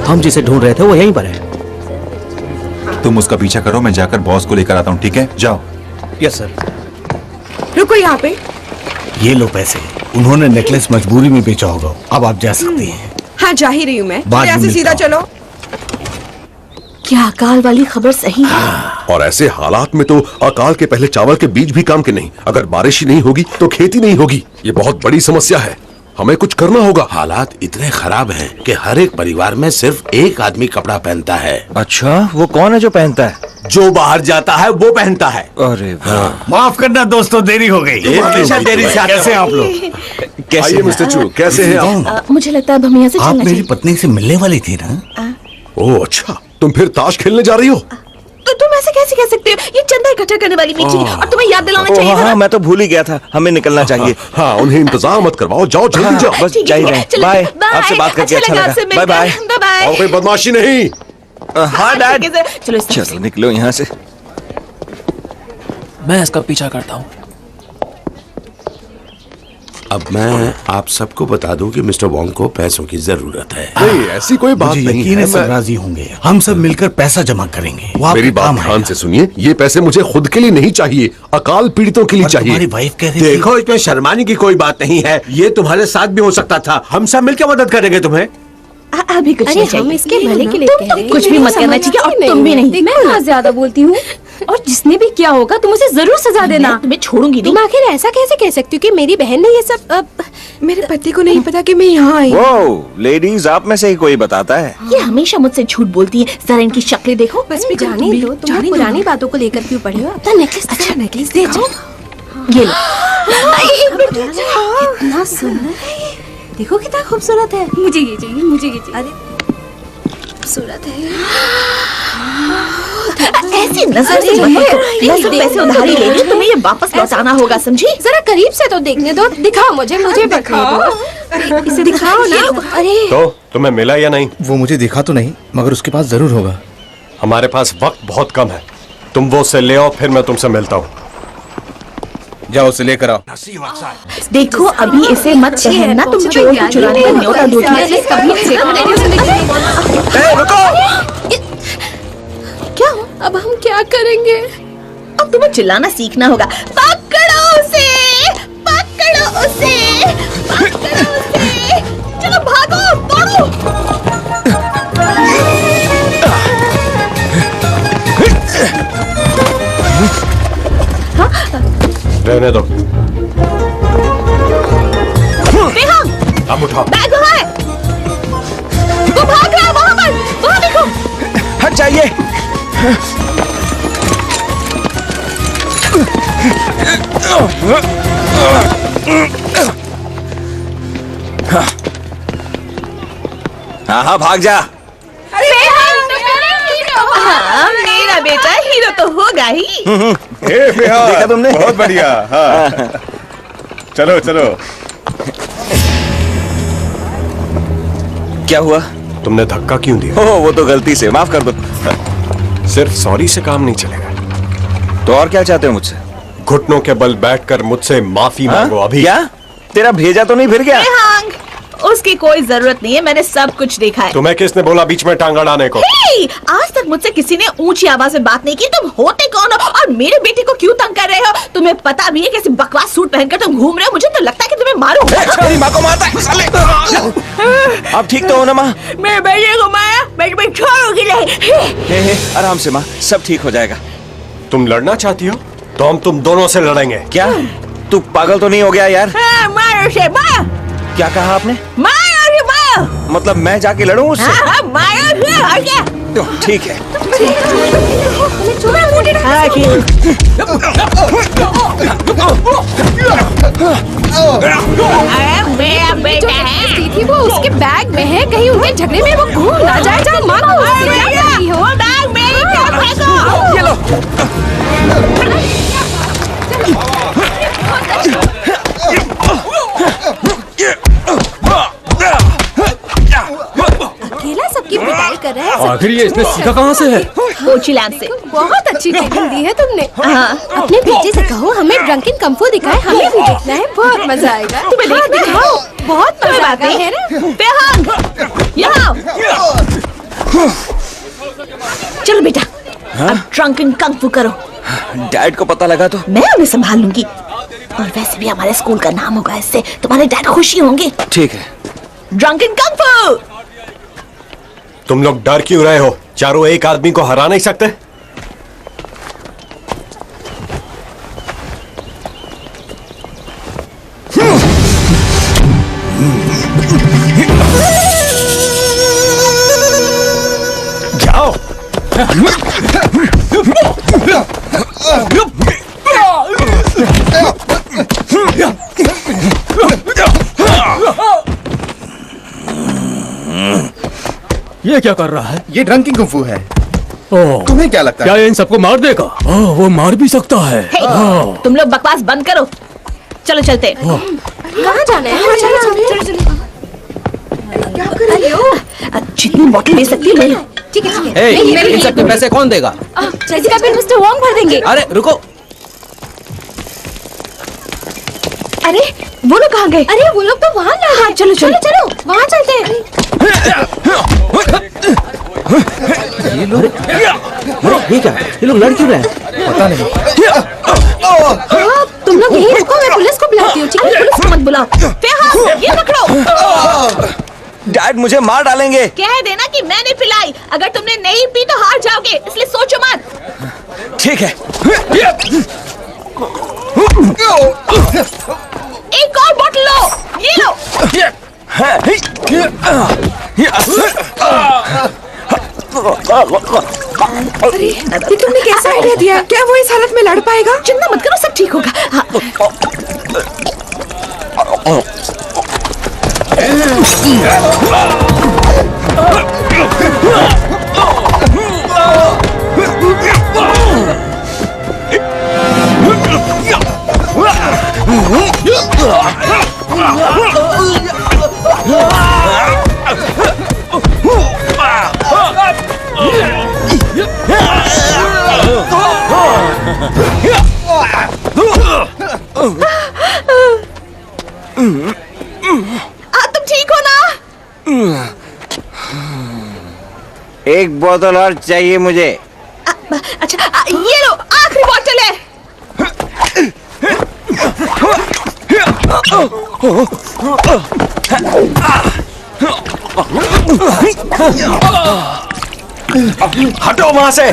हम जिसे ढूंढ रहे थे वो यहीं पर है। तुम उसका पीछा करो, मैं जाकर बॉस को लेकर आता हूँ, ठीक है? जाओ। Yes sir. रुको यहाँ पे। ये लो पैसे। उन्होंने नेकलेस मजबूरी में बेचा होगा। अब आप जा सकती हैं। हाँ, जा ही रही हूँ मैं। बाद में ऐसे सीधा चलो। क्या अकाल वाली खबर सही है? और ऐसे हालात में तो अकाल के पहले चावल के बीज भी काम के नहीं। अगर बारिश ही नहीं होगी तो खेती नहीं होगी। ये बहुत बड़ी समस्या है, हमें कुछ करना होगा। हालात इतने खराब हैं कि हर एक परिवार में सिर्फ एक आदमी कपड़ा पहनता है। अच्छा, वो कौन है जो पहनता है? जो बाहर जाता है वो पहनता है। अरे वाह। माफ करना दोस्तों, देरी हो गई। हमेशा देरी से आते हैं। कैसे आप लोग? कैसे मिस्टर चू, कैसे हैं आप? मुझे लगता है अब हम यहाँ से आप चलना मेरी चाहिए। पत्नी से मिलने वाली थी ना? ओह अच्छा, तुम फिर ताश खेलने जा रही हो? तो तुम ऐसे कैसे कह सकते हो? ये चंदा इकट्ठा करने वाली मीटिंग है और तुम्हें याद दिलाना चाहिए था। हाँ, मैं तो भूल ही गया था, हमें निकलना चाहिए। हाँ, उन्हें इंतजार मत करवाओ, जाओ जल्दी जाओ। बस जाइए। बाय, आपसे बात करके अच्छा लगा। Bye bye. और कोई बदमाशी नहीं। हाँ डैड। चलो चलो निकलो यहाँ से। मैं इसका पीछा करता हूँ। अब मैं आप सबको बता दूं कि मिस्टर वोंग को पैसों की जरूरत है। नहीं, ऐसी कोई बात नहीं यकीन है। है सब राजी होंगे। हम सब मिलकर पैसा जमा करेंगे। वो आपके मेरी बात काम ध्यान से सुनिए, ये पैसे मुझे खुद के लिए नहीं चाहिए, अकाल पीड़ितों के लिए चाहिए। तुम्हारी वाइफ कह रही थी। देखो, इसमें शर्माने की कोई बात नहीं है। ये तुम्हारे साथ भी हो सकता था। हम सब मिलकर मदद करेंगे तुम्हें। अभी कुछ नहीं चाहिए। हम इसके भले के लिए तुम कह तो रहे हैं। कुछ भी मत करना चाहिए और तुम भी नहीं। मैं बहुत ज्यादा बोलती हूँ और जिसने भी किया होगा तुम उसे जरूर सजा देना। मैं तुम्हें छोड़ूंगी नहीं। तुम आखिर ऐसा कैसे कह सकती हो कि मेरी बहन ने ये सब मेरे पति को नहीं पता कि मैं यहाँ आई। वो लेडीज आप में से ही कोई बताता है। ये हमेशा मुझसे झूठ बोलती है। जरा इनकी शक्लें देखो। बस भी जाने दो, तुम पुरानी बातों को लेकर क्यों पड़े हो? अपना नेकलेस, अच्छा नेकलेस दे जाओ। ये लो। इतना सुंदर है, देखो कितना खूबसूरत है। मुझे ये चाहिए, मुझे ये चाहिए। अरे खूबसूरत है। ऐसी नजर से मत देखो। मैं सिर्फ पैसे उधारी ले रही हूँ, तुम्हें ये वापस लौटाना होगा, समझी? जरा करीब से तो देखने दो। दिखाओ मुझे दिखाओ। इसे दिखाओ ना। अरे तो तुम्हें मिला या नहीं? वो मुझे दिखा तो नहीं, मगर उसके पास जरूर होगा। हमारे पास वक्त बहुत कम है। तुम वो उससे ले आओ, फिर मैं तुमसे मिलता हूँ। जाओ उसे लेकर आओ। देखो अभी इसे मत कहना, तुम चोर को चुराने का न्योता दो। क्या अब हम क्या करेंगे? अब तुम्हें चिल्लाना सीखना होगा। पकड़ो उसे, पकड़ो उसे, पकड़ो उसे। चलो भागो, दौड़ो। रहने दो। बेहद अब उठाओ। बैग वहाँ है। वो भाग रहा है वहाँ पर, वहाँ देखो। हट जाइए। हाँ भाग जा। हाँ, मेरा बेटा हीरो तो होगा ही। देखा तुमने? बहुत बढ़िया। हाँ। चलो चलो। क्या हुआ? तुमने धक्का क्यों दिया? ओह वो तो गलती से, माफ कर दो। सिर्फ सॉरी से काम नहीं चलेगा। तो और क्या चाहते हो मुझसे? घुटनों के बल बैठकर मुझसे माफी मांगो अभी। क्या? तेरा भेजा तो नहीं फिर गया? उसकी कोई जरूरत नहीं है, मैंने सब कुछ देखा है। तुम्हें किसने बोला बीच में टांग अड़ाने को? आज तक मुझसे किसी ने ऊंची आवाज में बात नहीं की। तुम होते कौन हो और मेरे बेटे को क्यों तंग कर रहे हो? तुम्हें पता भी है कैसे बकवास सूट पहनकर तुम घूम रहे हो? मुझे तो लगता है कि तुम्हें मारूं। मेरी माँ को मारता है साले। आप ठीक तो हो ना माँ? मेरे बेटे को मारा, बेटे पे छोड़ोगी नहीं। आराम से माँ, सब ठीक हो जाएगा। तुम लड़ना चाहती हो तो हम तुम दोनों से लड़ेंगे। क्या तू पागल तो नहीं हो गया यार? मारो उसे, मारो। क्या कहा आपने? मारो उसे, मारो। मतलब मैं जाके लड़ूं उससे? हाँ, मारो उसे, और क्या? तो ठीक है। अरे मेरा बेटा है। थी वो उसके बैग में है, कहीं उनके झगड़े में वो घूम ना जाए। जाओ मारो उसे। क्या कर रही हो? बैग मेरी तरफ फेंको। ये लो। अकेला सबकी पिटाई कर रहा है। आखिर ये इसने सीखा कहाँ से है? कोचिलैंड से। बहुत अच्छी ट्रेनिंग दी है तुमने। हाँ। अपने बेटे से कहो हमें ड्रंकन कung fu दिखाए, हमें भी देखना है। बहुत मजा आएगा। तुम्हें दिखाओ, बहुत मजा आता है ना? बेहद यहाँ। चलो बेटा, अब ड्रंकन कung fu करो। डैड को पता लगा तो? मैं उन्हें संभाल लूंगी। और वैसे भी हमारे स्कूल का नाम होगा इससे, तुम्हारे डैड खुशी होंगे। ठीक है। ड्रंकन कung fu। तुम लोग डर क्यों रहे हो? चारों एक आदमी को हरा नहीं सकते? जाओ। ये क्या कर रहा है? ये ड्रंकिंग कुंग फू है। ओह, तुम्हें क्या लगता क्या है? ये इन सबको मार देगा? ओह, वो मार भी सकता है। तुम लोग बकवास बंद करो, चलो चलते। कहाँ जाना है? चलो चलो। क्या कर रही हो? जितनी बोतल ले सकती हो ले लो। ठीक है ठीक ए, है। इन सब के पैसे कौन देगा? इसका बिल मिस्टर वोंग भर देंगे। अरे रुको, अरे वो लोग कहाँ गए? अरे वो लोग तो वहाँ लड़ रहे हैं। चलो चलो चलो वहाँ चलते हैं। ये लोग ये क्या? ये लोग लड़ क्यों रहे हैं? पता नहीं। तुम लोग यहीं रुको, मैं पुलिस को बुलाती हूँ। ठीक है, पुलिस को मत बुलाओ। ये पकड़ो। डैड मुझे मार डालेंगे। कह देना कि मैंने पिलाई। अगर तुमने नहीं पी तो हार जाओगे, इसलिए सोचो मत। ठीक है। एक और बोतल लो, ये लो। अरे ये तुमने कैसा आइडिया दिया? क्या वो इस हालत में लड़ पाएगा? चिंता मत करो, सब ठीक होगा। तुम ठीक हो ना? एक बोतल और चाहिए मुझे। अच्छा ये लो, आखिरी बोतल है। हटो वहां से।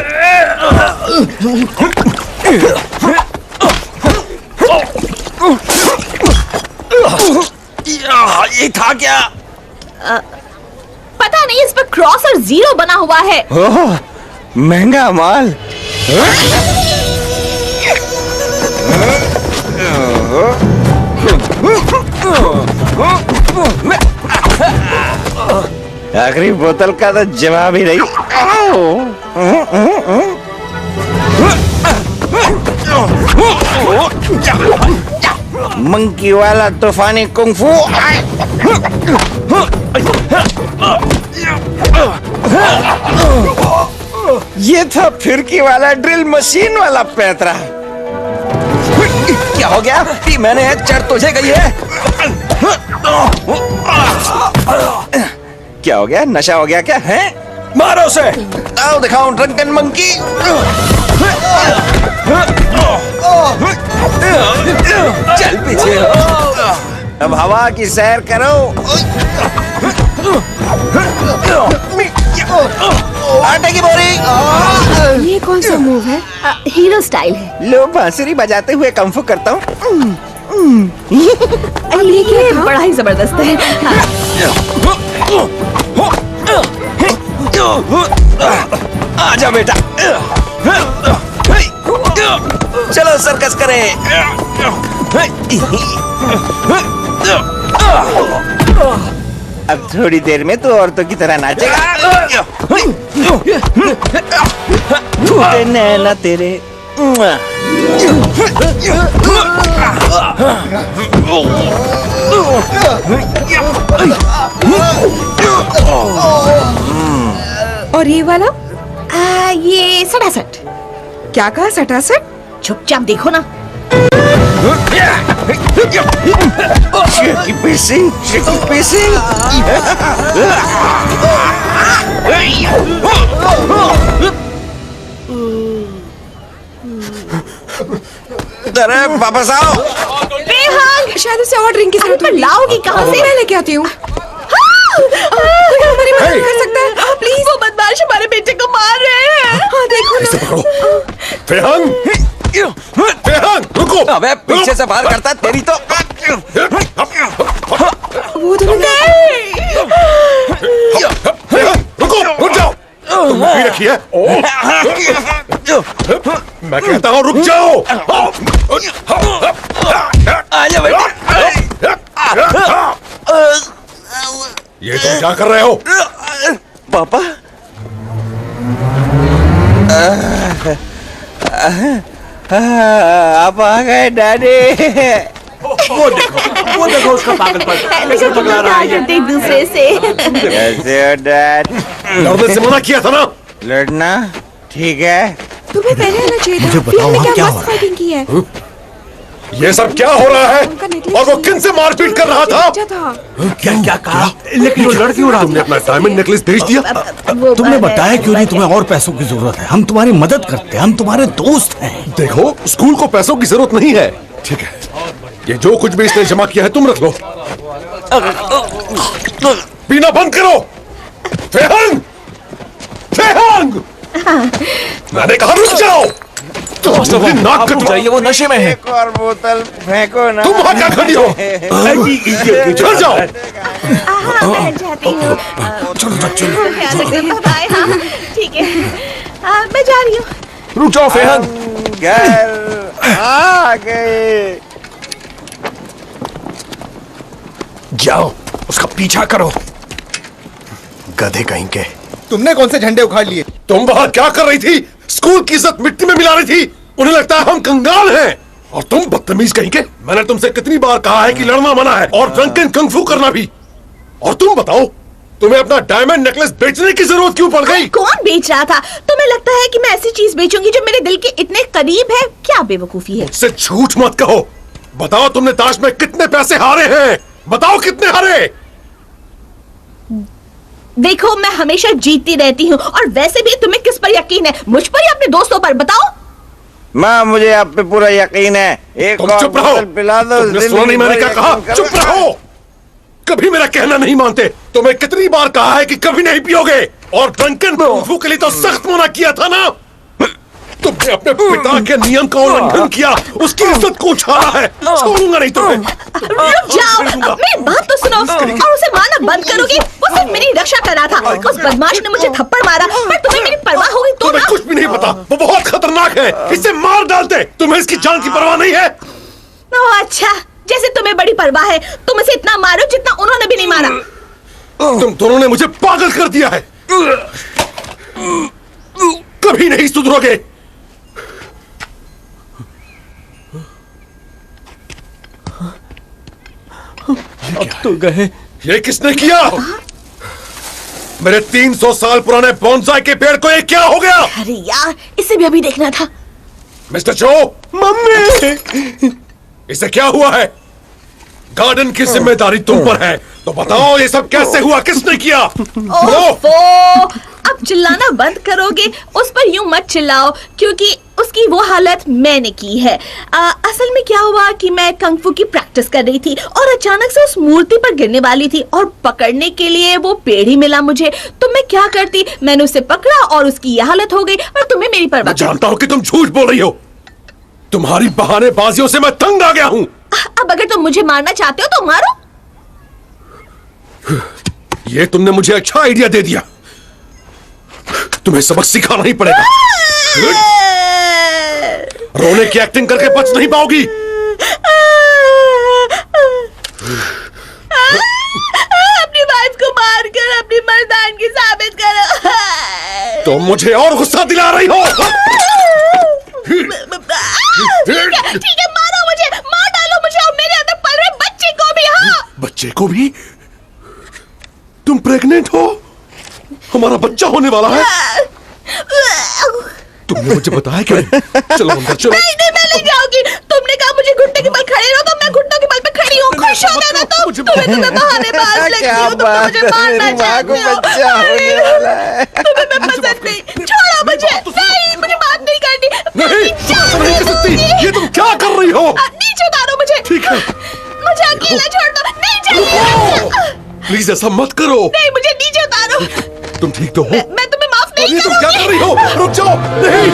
ये था क्या? पता नहीं, इस पर क्रॉस और जीरो बना हुआ है। ओह, महंगा माल। आखिरी बोतल का तो जवाब ही नहीं। मंकी वाला तूफानी कुंफू। ये था फिरकी वाला ड्रिल मशीन वाला पैतरा। क्या हो गया? मैंने चढ़ तुझे गई है। क्या हो गया? नशा हो गया क्या है? मारो उसे। आओ दिखाओ ड्रंकन मंकी। चल पीछे। अब हवा की सैर करो। आटे की बोरी। ये कौन सा मूव है? हीरो स्टाइल है। लो बांसुरी बजाते हुए कंफू करता हूँ। ये बड़ा ही जबरदस्त है। आजा बेटा, चलो सर्कस करें। अब थोड़ी देर में तो औरतों की तरह नाचेगा। टूटे नैना तेरे। और ये वाला? ये सटासट। क्या कहा? सटासट? चुपचाप देखो ना। वापस आओ। बेहंग, शायद उसे और ड्रिंक की जरूरत है। लाओगी कहाँ से? मैं लेके आती हूँ। कोई हमारी मदद कर सकता है प्लीज? वो बदमाश हमारे बेटे को मार रहे हैं। हाँ देखो ना। फेहंग, रुको। अबे पीछे से बाहर करता तेरी तो। वो तो नहीं। रुको, रुक जाओ। तुम भी रखी है। मैं कहता हूँ रुक जाओ। आजा बेटा। ये तुम क्या कर रहे हो? पापा। आप आ गए डैडी। वो देखो उसका पागलपन कैसे पकड़ा रहा है ये। एक दूसरे से कैसे हो डैड? लड़ने से मना किया था ना। लड़ना ठीक है। तुम्हें पहले आना चाहिए था। मुझे बताओ वहाँ क्या हो रहा है? फाइटिंग की है। ये सब क्या हो रहा है? और वो किन से मारपीट कर रहा था? क्या क्या कहा? लेकिन वो लड़ क्यों रहा? तुमने अपना डायमंड नेकलेस बेच दिया? तुमने बताया क्यों नहीं तुम्हें और पैसों की जरूरत है? हम तुम्हारी मदद करते हैं, हम तुम्हारे दोस्त हैं। देखो स्कूल को पैसों की जरूरत नहीं है। ठीक है, ये जो कुछ भी इसने जमा किया है तुम रख लो। पीना बंद करो। फेहंग, फेहंग, मैंने कहा रुक जाओ। नाक कट जाइए, वो नशे में है। एक और बोतल फेंको ना। तुम वहां क्या खड़ी हो? चल जाओ। मैं जाती हूँ। चलो बाय। हाँ ठीक है, मैं जा रही हूँ। रुक जाओ फेहंग। घर आ गए। जाओ उसका पीछा करो। गधे कहीं के। तुमने कौन से झंडे उखाड़ लिए? तुम वहां क्या कर रही थी? स्कूल की इज्जत मिट्टी में मिला रही थी। उन्हें लगता है हम कंगाल हैं। और तुम बदतमीज कहीं के। मैंने तुमसे कितनी बार कहा है कि लड़ना मना है और ड्रंकन कंफू करना भी। और तुम बताओ, तुम्हें अपना डायमंड नेकलेस बेचने की जरूरत क्यों पड़ गई? कौन बेच रहा था? तुम्हें लगता है कि मैं ऐसी चीज बेचूंगी जो मेरे दिल के इतने करीब है? क्या बेवकूफी है। मुझसे झूठ मत कहो। बताओ तुमने ताश में कितने पैसे हारे हैं? बताओ कितने हारे? देखो मैं हमेशा जीतती रहती हूँ। और वैसे भी तुम्हें किस पर यकीन है? मुझ पर या अपने दोस्तों पर? बताओ। माँ मुझे आप पे पूरा यकीन है। एक तुम और चुप रहो। बोतल पिला दो। तुमने सुना नहीं मैंने क्या कहा? चुप रहो। कभी मेरा कहना नहीं मानते। तुम्हें कितनी बार कहा है कि कभी नहीं पियोगे। और ड्रंकन कंफू के लिए तो सख्त मना किया था ना। तुमने अपने पिता के नियम का उल्लंघन किया, उसकी इज्जत को उछाला है। छोड़ूंगा नहीं तुम्हें। रुक जाओ, मेरी बात तो सुनो और उसे मारना बंद करोगे। वो सिर्फ मेरी रक्षा कर रहा था। उस बदमाश ने मुझे थप्पड़ मारा, पर तुम्हें मेरी परवाह होगी तो तुम्हें कुछ भी नहीं पता। वो बहुत खतरनाक है, इसे मार डालते। तुम्हें इसकी जान की परवाह नहीं है? ओह अच्छा, जैसे तुम्हें बड़ी परवाह है। तुम इसे इतना मारो जितना उन्होंने भी नहीं मारा। तुम दोनों ने मुझे पागल कर दिया है। कभी नहीं सुधरोगे। अब तो गए। ये किसने किया? मेरे 300 साल पुराने बोनसाई के पेड़ को ये क्या हो गया? अरे यार, इसे भी अभी देखना था। मिस्टर चो, मम्मी, इसे क्या हुआ है? गार्डन की जिम्मेदारी तुम पर है, तो बताओ ये सब कैसे हुआ? किसने किया? ओफो, अब चिल्लाना बंद करोगे? उस पर यूं मत चिल्लाओ, क्योंकि उसकी वो हालत मैंने की है। असल में क्या हुआ कि मैं कंगफू की प्रैक्टिस कर रही थी और अचानक से उस मूर्ति पर गिरने वाली थी और पकड़ने के लिए वो पेड़ ही मिला मुझे। तो मैं क्या करती? मैंने उसे पकड़ा और उसकी ये हालत हो गई। और तुम्हें मेरी परवाह? मैं जानता हूँ कि तुम झूठ बोल रही हो। तुम्हारी बहानेबाजियों से मैं तंग आ गया हूँ। अब अगर तुम मुझे मारना चाहते हो तो मारो। ये तुमने मुझे अच्छा आइडिया दे दिया। तुम्हें सबक सिखाना ही पड़ेगा। रोने की एक्टिंग करके बच नहीं पाओगी। अपनी वाइफ को मारकर अपनी मर्दानगी साबित करो। तुम मुझे और गुस्सा दिला रही हो। ठीक है, मारो मुझे, मार डालो मुझे और मेरे अंदर पल रहे बच्चे को भी। हाँ, बच्चे को भी? तुम प्रेग्नेंट हो? हमारा बच्चा होने वाला है? तुमने मुझे बताया क्यों? चलो अंदर चलो। नहीं नहीं, मैं ले जाऊंगी। तुमने कहा मुझे घुटने के बल खड़े रहो, तो मैं घुटनों के बल पे खड़ी हूँ। खुश हो गए ना तुम? तुम्हें बहानेबाज लगती हो। तुम तो मुझे मारना चाहते हो। तुम्हें मैं पसंद नहीं। छोड़ो मुझे। नहीं, मुझे बात नहीं करनी। नहीं कर सकती। ये तुम क्या कर रही हो? नीचे उतारो मुझे। ठीक है, मुझे अकेला छोड़ दो। नहीं चाहिए। प्लीज ऐसा मत करो। नहीं, मुझे नीचे उतारो। तुम ठीक तो हो? मैं तुम्हें माफ नहीं ये तुम क्या कर रही हो? रुक जाओ। नहीं,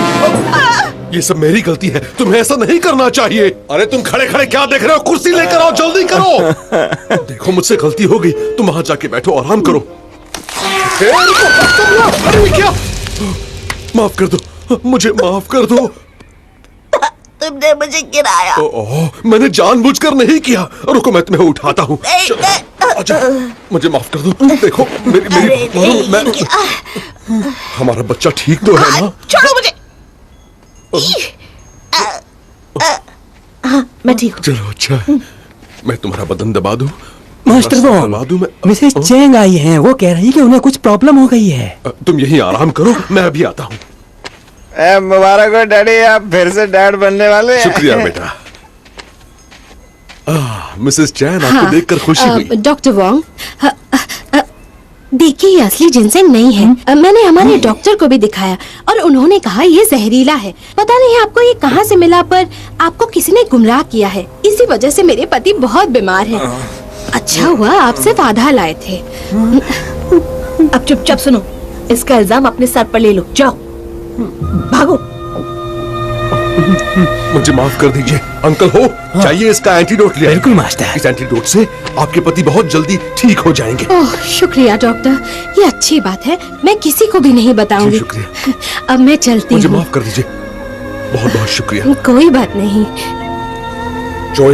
ये सब मेरी गलती है। तुम्हें ऐसा नहीं करना चाहिए। अरे तुम खड़े खड़े क्या देख रहे हो? कुर्सी लेकर आओ, जल्दी करो। देखो मुझसे गलती हो गई। तुम वहां जाके बैठो, आराम करो। अरे क्या? माफ कर दो, मुझे माफ कर दो। तुमने मुझे गिराया। ओह, मैंने जानबूझकर नहीं किया। रुको, मैं तुम्हें उठाता हूँ। अच्छा, मुझे माफ कर दो। देखो हमारा बच्चा ठीक तो है ना? छोड़ो मुझे। मैं ठीक हूँ। चलो अच्छा। मैं तुम्हारा बदन दबा दूं? मास्टर दबा दूं मैं? मिसेस चेंग आई हैं, वो कह रही कि उन्हें कुछ प्रॉब्लम हो गई है। तुम यहीं आराम करो, मैं अभी आता हूँ। मुबारक हो डैडी, आप फिर से डैड बनने वाले हैं। शुक्रिया बेटा। मिसेस चैन, आपको देखकर खुशी हुई। डॉक्टर वोंग, देखिए ये असली जिनसेंग नहीं है। मैंने हमारे डॉक्टर को भी दिखाया और उन्होंने कहा ये जहरीला है। पता नहीं आपको ये कहाँ से मिला, पर आपको किसी ने गुमराह किया है। इसी वजह से मेरे पति बहुत बीमार हैं। अच्छा हुआ आप सिर्फ आधा लाए थे। अब चुपचाप सुनो, इसका इल्जाम अपने सर पर ले लो। जाओ भागो। मुझे माफ कर दीजिए अंकल हो, चाहिए इसका एंटीडोट लिया। बिल्कुल मास्टर। इस एंटीडोट से आपके पति बहुत जल्दी ठीक हो जाएंगे। ओह शुक्रिया डॉक्टर, ये अच्छी बात है। मैं किसी को भी नहीं बताऊंगी। शुक्रिया। अब मैं चलती हूँ। मुझे माफ कर दीजिए, बहुत बहुत शुक्रिया। कोई बात नहीं। जो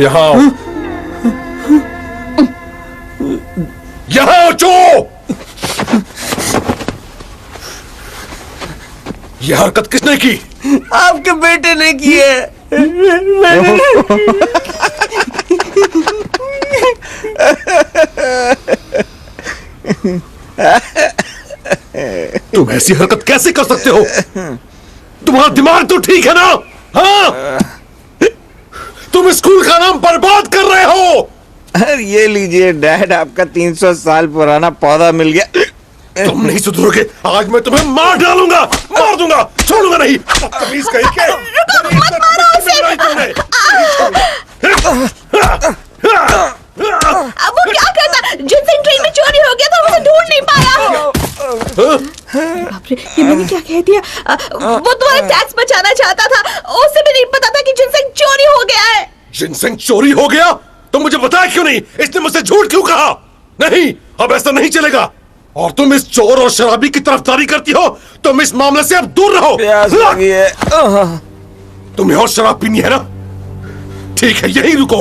यहाँ जो यह हरकत किसने की? आपके बेटे ने की है। तुम ऐसी हरकत कैसे कर सकते हो? तुम्हारा दिमाग तो ठीक है ना? हाँ? तुम स्कूल का नाम बर्बाद कर रहे हो। अरे ये लीजिए डैड, आपका 300 साल पुराना पौधा मिल गया। तुम नहीं सुधरोगे, आज मैं तुम्हें मार डालूंगा, मार दूंगा, छोड़ूंगा नहीं। बदतमीज कहीं के। मत मारो उसे। अब वो क्या करता? जिनसेंग ट्रेन में चोरी हो गया था, उसे ढूंढ नहीं पाया। बाप रे, ये मैंने क्या कह दिया? वो तुम्हारा टैक्स बचाना चाहता था, उसे भी नहीं पता था कि जिनसेंग चोरी हो गया है। जिनसेंग चोरी हो गया? तो मुझे बताया क्यों नहीं? इसने मुझसे झूठ क्यों कहा? नहीं, अब ऐसा नहीं चलेगा। और तुम इस चोर और शराबी की तरफदारी करती हो। तुम इस मामले से अब दूर रहो। तुम्हें और शराब पीनी है ना? ठीक है, यहीं रुको।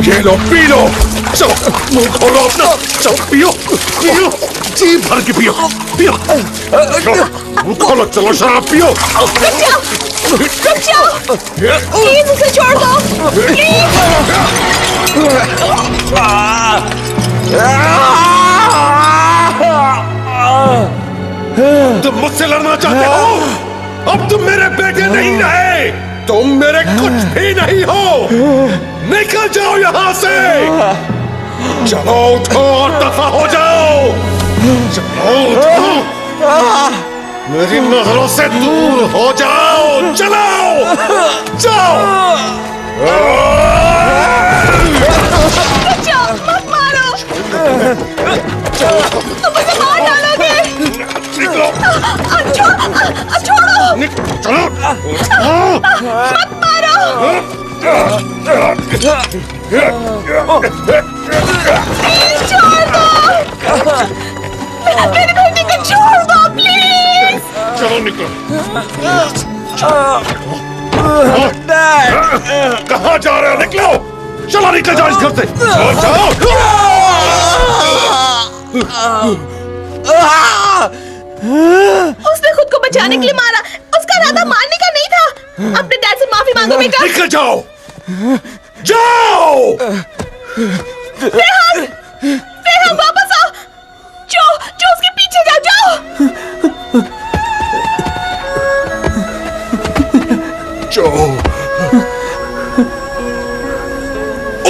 ये लो, पी लो। चलो मुंह खोलो अपना, चलो पियो पियो, जी भर के पियो पियो। मुंह खोलो, चलो शराब पियो। रुक जाओ, प्लीज उसे छोड़ दो, प्लीज। तुम मुझसे लड़ना चाहते हो? अब तुम मेरे बेटे नहीं रहे, तुम मेरे कुछ भी नहीं हो। निकल जाओ यहाँ से। चलो उठो और दफा हो जाओ। चलो उठो, मेरी नजरों से दूर हो जाओ। चलो जाओ। बचाओ, मत मारो। तुम मुझे मार डालोगे। छोड़ो। चलो मत मारो। छोड़ दो, मेरे बेटे को छोड़ दो प्लीज। चलो निकलो। कहाँ जा रहे हो? निकलो, चलो निकल जाओ इस घर से। जाओ। उसने खुद को बचाने के लिए मारा, उसका इरादा मारने का नहीं था। अपने डैड से माफी मांगो बेटा। निकल जाओ, जाओ। रेहान वापस आओ। जो उसके पीछे जाओ। जो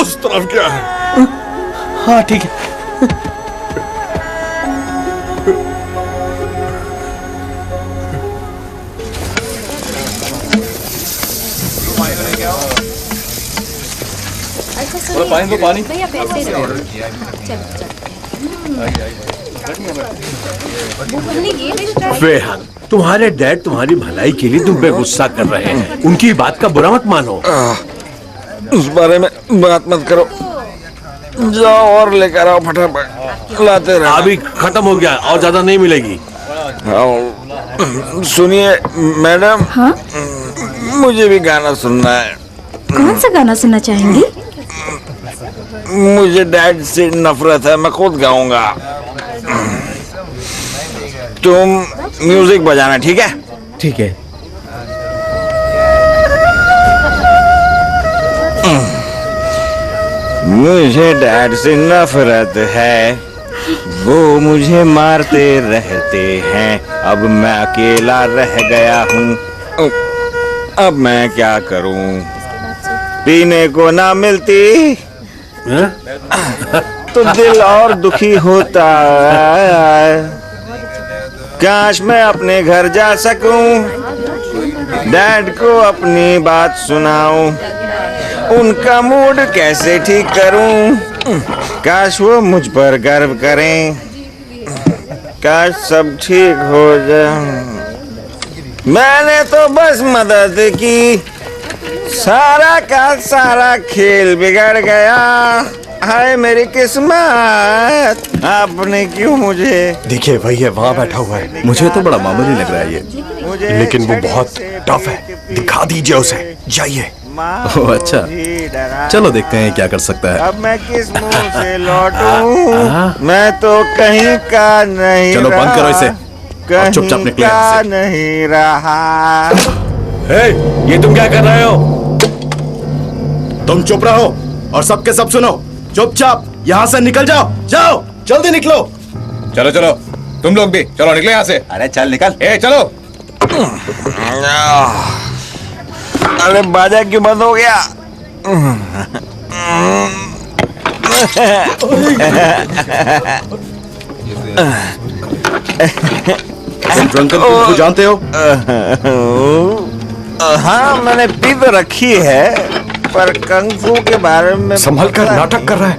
उस तरफ क्या है? हाँ ठीक है। पानी दो, पानी। भैया पैसे दो। रेहान, तुम्हारे डैड तुम्हारी भलाई के लिए तुम पे गुस्सा कर रहे हैं। उनकी बात का बुरा मत मानो। उस बारे में बात मत करो। जाओ और लेकर आओ, फटाफट लाते रहो। अभी खत्म हो गया और ज्यादा नहीं मिलेगी। सुनिए मैडम। हाँ? मुझे भी गाना सुनना है। कौन सा गाना सुनना चाहेंगी? मुझे डैड से नफरत है, मैं खुद गाऊंगा। तुम म्यूजिक बजाना, ठीक है? ठीक है। मुझे डैड से नफरत है, वो मुझे मारते रहते हैं। अब मैं अकेला रह गया हूँ, अब मैं क्या करूँ? पीने को ना मिलती तो दिल और दुखी होता। काश मैं अपने घर जा सकूं, डैड को अपनी बात सुनाऊं, उनका मूड कैसे ठीक करूं। काश वो मुझ पर गर्व करें, काश सब ठीक हो जाए। मैंने तो बस मदद की, सारा का सारा खेल बिगड़ गया। हाय मेरी किस्मत, आपने क्यों मुझे। देखिए वही है, वहाँ बैठा हुआ है। मुझे तो बड़ा मामूली लग रहा है ये, लेकिन वो बहुत टफ है। दिखा दीजिए उसे, जाइए। ओह अच्छा, चलो देखते हैं क्या कर सकता है। अब मैं किस मुंह से लौटूं? मैं तो कहीं का नहीं। चलो बंद करो इसे और चुपचाप निकले यहाँ से। नहीं रहा। ये तुम क्या कर रहे हो? तुम चुप रहो और सबके सब सुनो। चुपचाप यहाँ से निकल जाओ, जाओ जल्दी निकलो। चलो चलो, तुम लोग भी चलो, निकले यहाँ से। अरे चल निकल। चलो। अरे बाजा क्यों बंद हो गया? तुम ड्रंकन कुंफू जानते हो? हाँ मैंने पी तो रखी है, पर कंगफू के बारे में संभल कर नाटक कर रहा है।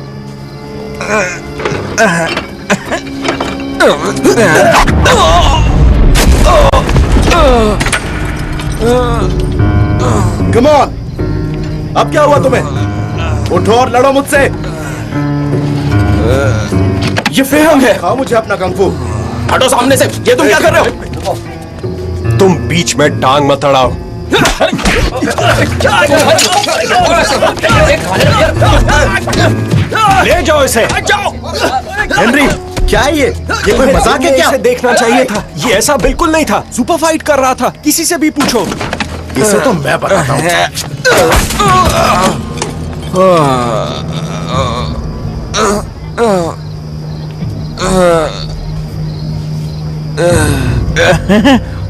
कम ऑन, अब क्या हुआ तुम्हें? उठो और लड़ो मुझसे। ये फेहंग है। खाओ मुझे अपना कंगफू। हटो सामने से। ये तुम क्या कर रहे हो? तुम बीच में टांग मत अड़ाओ। ले जाओ इसे। हेनरी, क्या है ये कोई मजाक है क्या? इसे देखना चाहिए था, ये ऐसा बिल्कुल नहीं था। सुपर फाइट कर रहा था, किसी से भी पूछो। इसे तो मैं बताता हूँ।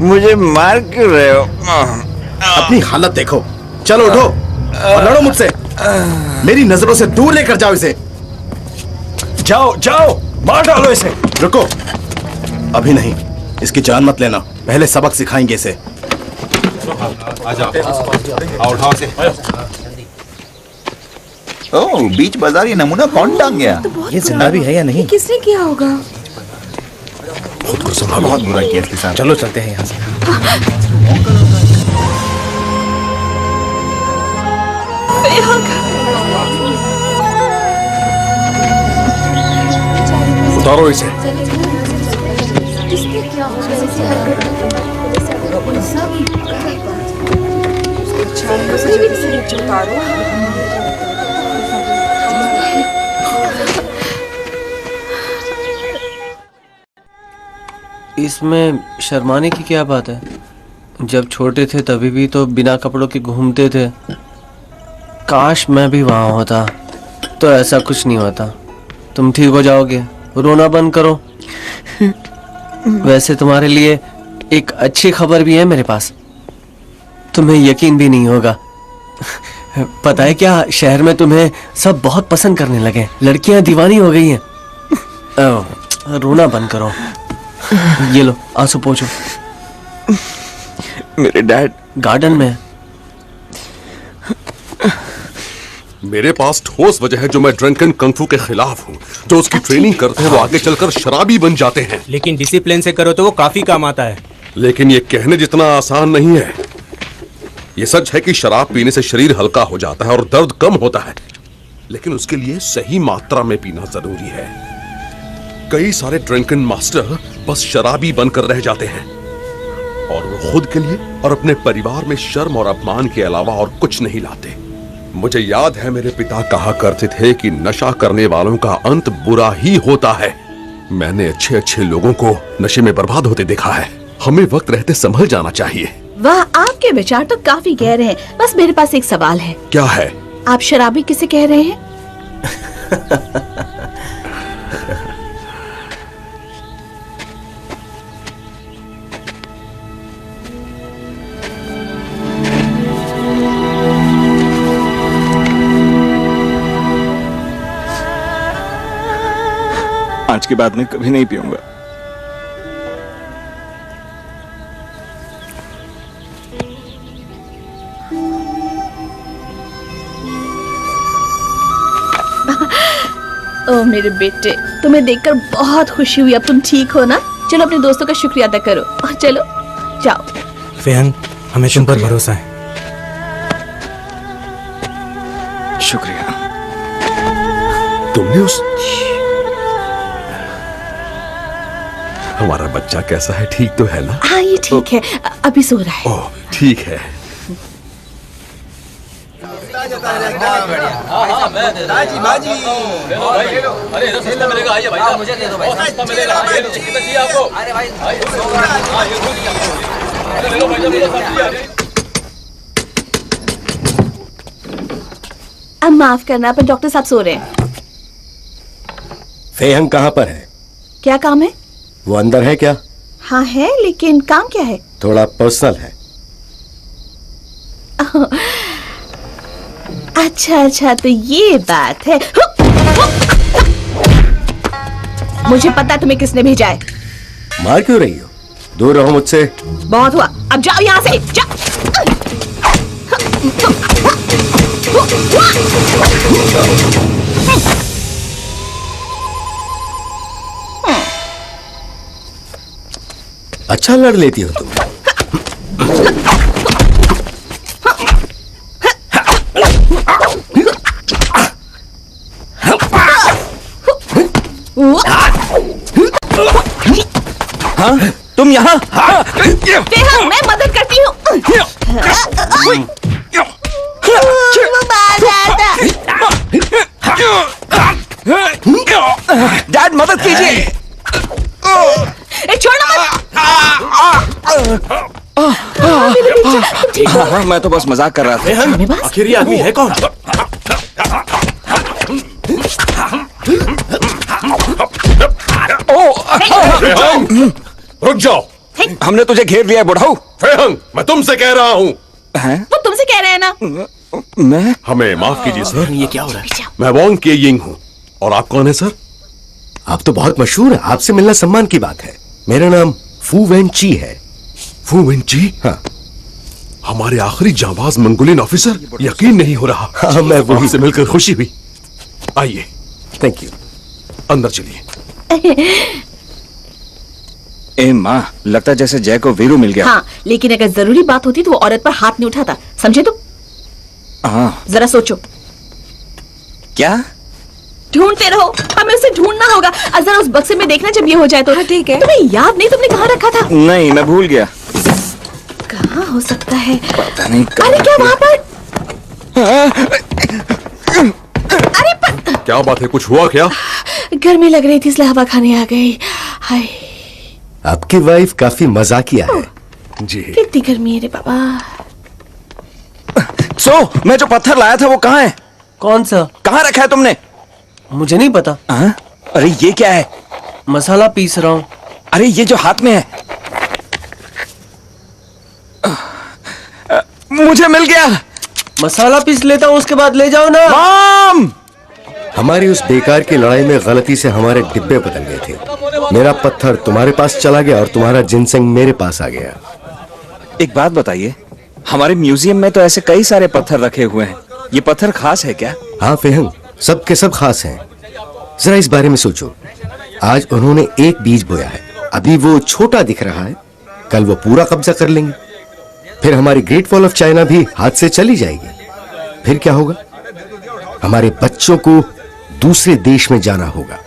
मुझे मार क्यों रहे हो? अपनी हालत देखो। चलो उठो और लड़ो मुझसे। मेरी नजरों से दूर लेकर जाओ इसे। जाओ जाओ, मार डालो इसे। रुको, अभी नहीं, इसकी जान मत लेना। पहले सबक सिखाएंगे इसे। उठाओ से। ओह, बीच बाजार ये नमूना कौन टांग गया? ये जिंदा भी है या नहीं? किसने किया होगा? बहुत बुरा किया इसके साथ। चलो चलते हैं यहाँ से। उतारो इसे। इसमें शर्माने की क्या बात है? जब छोटे थे तभी भी तो बिना कपड़ों के घूमते थे। काश मैं भी वहां होता तो ऐसा कुछ नहीं होता। तुम ठीक हो जाओगे, रोना बंद करो। वैसे तुम्हारे लिए एक अच्छी खबर भी है मेरे पास, तुम्हें यकीन भी नहीं होगा। पता है क्या, शहर में तुम्हें सब बहुत पसंद करने लगे। लड़कियां दीवानी हो गई हैं। रोना बंद करो। ये लो आंसू पोंछो। मेरे डैड गार्डन में। मेरे पास ठोस वजह है जो मैं ड्रंकन कंगफू के खिलाफ हूँ। जो उसकी ट्रेनिंग करते हैं वो आगे चलकर शराबी बन जाते हैं। लेकिन डिसिप्लिन से करो तो वो काफी काम आता है। लेकिन ये कहने जितना आसान नहीं है। ये सच है कि शराब पीने से शरीर हल्का हो जाता है और दर्द कम होता है, लेकिन उसके लिए सही मात्रा में पीना जरूरी है। कई सारे ड्रंकन मास्टर बस शराबी बनकर रह जाते हैं और वो खुद के लिए और अपने परिवार में शर्म और अपमान के अलावा और कुछ नहीं लाते। मुझे याद है मेरे पिता कहा करते थे कि नशा करने वालों का अंत बुरा ही होता है। मैंने अच्छे अच्छे लोगों को नशे में बर्बाद होते देखा है। हमें वक्त रहते संभल जाना चाहिए। वाह, आपके विचार तो काफी गहरे हैं। बस मेरे पास एक सवाल है। क्या है? आप शराबी किसे कह रहे हैं? आज के बाद मैं कभी नहीं पीऊंगा। ओ मेरे बेटे, तुम्हें देखकर बहुत खुशी हुई। अब तुम ठीक हो ना? चलो अपने दोस्तों का शुक्रिया अदा करो। चलो जाओ। फेहंग, हमें तुम पर भरोसा है। शुक्रिया। तुमने उस हमारा बच्चा कैसा है? ठीक तो है ना? हाँ ये ठीक है, अभी सो रहा है। ओह ठीक है। अरे इधर सस्ता मिलेगा, आइए भाई, मुझे दे दो भाई, सस्ता मिलेगा। ये कितना चाहिए आपको? अरे भाई, ले लो भाई। अब माफ करना, पर डॉक्टर साहब सो रहे हैं। फेहंग कहाँ पर है? क्या काम है? वो अंदर है क्या? हाँ है, लेकिन काम क्या है? थोड़ा पर्सनल है। अच्छा अच्छा, तो ये बात है। मुझे पता तुम्हें किसने भेजा है। मार क्यों रही हो? दूर रहो मुझसे। बहुत हुआ, अब जाओ यहाँ से, जाओ। अच्छा लड़ लेती हो तुम। हाँ, तुम यहाँ? फेहंग, मैं मदद करती हूँ। डैड मदद कीजिए। छोड़ना मत। हाँ, मैं तो बस मजाक कर रहा था। आखिर ये आदमी है कौन? रुक जाओ। हमने तुझे घेर लिया है बुढ़ाऊ। फेहंग, मैं तुमसे कह रहा हूँ। वो तुमसे कह रहे हैं ना? मैं? हमें माफ कीजिए सर। ये क्या हो रहा है? मैं वॉन्ग के यिंग हूँ। और आप कौन है सर? आप तो बहुत मशहूर है, आपसे मिलना सम्मान की बात है। मेरा नाम फू वेन ची है। फू वेन ची? हाँ। हमारे आखिरी जांबाज मंगोलियन ऑफिसर? यकीन नहीं हो रहा। हाँ, मैं वही। आपसे मिलकर खुशी हुई। आइए। Thank you. अंदर चलिए। ए माँ, लगता जैसे जय को वीरू मिल गया। हाँ, लेकिन अगर जरूरी बात होती तो वो औरत पर हाथ नहीं उठाता, समझे तुम? हाँ। जरा सोचो। क्या? ढूंढते रहो, हमें उसे ढूंढना होगा। जरा उस बक्से में देखना जब ये हो जाए तो। ठीक है। तुम्हें याद नहीं तुमने कहाँ रखा था? नहीं, मैं भूल गया। कहाँ हो सकता है? पता नहीं। अरे क्या वहाँ पर? अरे क्या बात है? कुछ हुआ क्या? गर्मी लग रही थी इसलिए हवा खाने आ गई। हाय, आपकी वाइफ काफी मजाकिया है। जी। कितनी गर्मी है रे बाबा। मैं जो पत्थर लाया था वो कहाँ है? कौन सा? कहाँ रखा है तुमने? मुझे नहीं पता। अरे ये क्या है? मसाला पीस रहा हूँ। अरे ये जो हाथ में है। मुझे मिल गया। मसाला पीस लेता हूँ, उसके बाद ले जाओ ना। माम! हमारी उस बेकार की लड़ाई में गलती से हमारे डिब्बे बदल गए थे। मेरा पत्थर तुम्हारे पास चला गया और तुम्हारा जिनसेंग मेरे पास आ गया। एक बात बताइए, हमारे म्यूजियम में तो ऐसे कई सारे पत्थर रखे हुए हैं। ये पत्थर खास है क्या? हाँ फेहंग, सब के सब खास हैं। जरा इस बारे में सोचो। आज उन्होंने एक बीज बोया है, अभी वो छोटा दिख रहा है, कल वो पूरा कब्जा कर लेंगे। फिर हमारी ग्रेट वॉल ऑफ चाइना भी हाथ से चली जाएगी। फिर क्या होगा? हमारे बच्चों को दूसरे देश में जाना होगा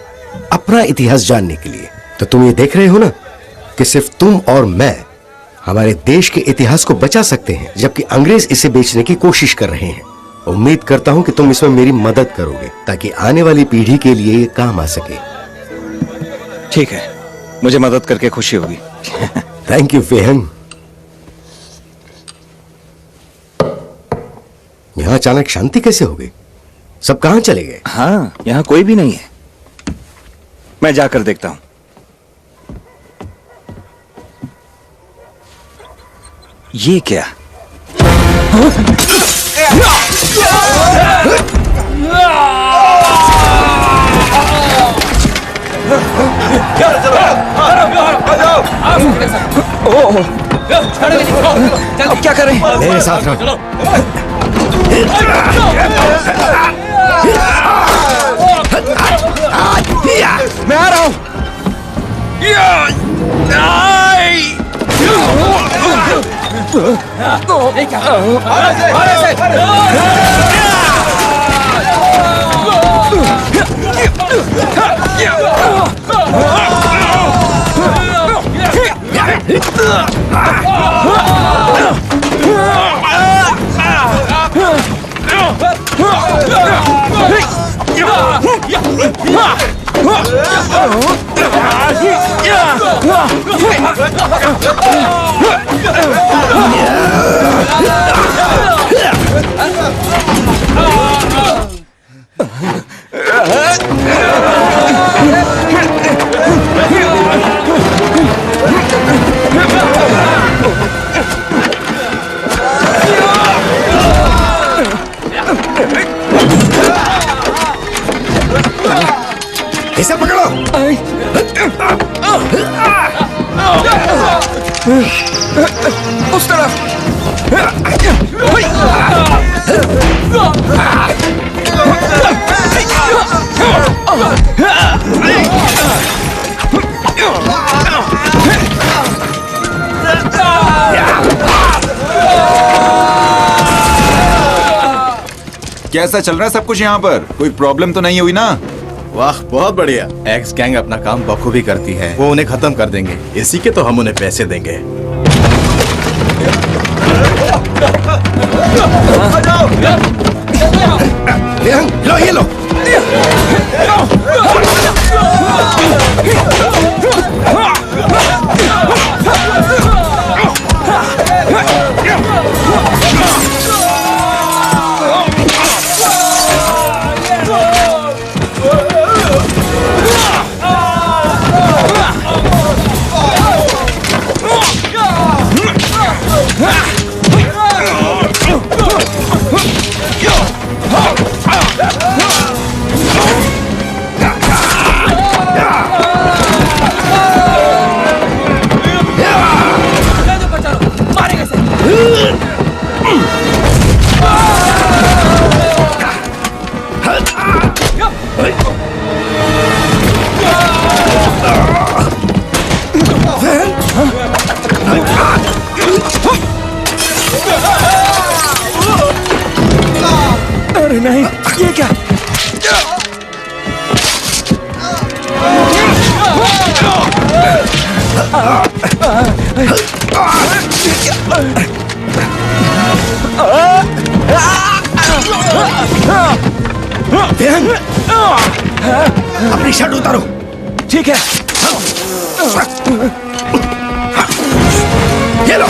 अपना इतिहास जानने के लिए। तो तुम ये देख रहे हो ना कि सिर्फ तुम और मैं हमारे देश के इतिहास को बचा सकते हैं, जबकि अंग्रेज इसे बेचने की कोशिश कर रहे हैं। उम्मीद करता हूं कि तुम इसमें मेरी मदद करोगे ताकि आने वाली पीढ़ी के लिए ये काम आ सके। ठीक है, मुझे मदद करके खुशी होगी। थैंक यू फेहंग। यहाँ अचानक शांति कैसे हो गई? सब कहाँ चले गए? हाँ, यहाँ कोई भी नहीं है। मैं जाकर देखता हूँ। ये क्या? अब क्या करें? मेरे साथ रहो। मैं आ रहा हूं। इसे पकड़ो। उस तरफ। कैसा चल रहा है सब कुछ यहाँ पर? कोई प्रॉब्लम तो नहीं हुई ना? वाह, बहुत बढ़िया। एक्स गैंग अपना काम बखूबी करती है। वो उन्हें खत्म कर देंगे, इसी के तो हम उन्हें पैसे देंगे। लो ये लो। अरे नहीं, ये क्या? अपनी शर्ट उतारो। ठीक है। ये लो।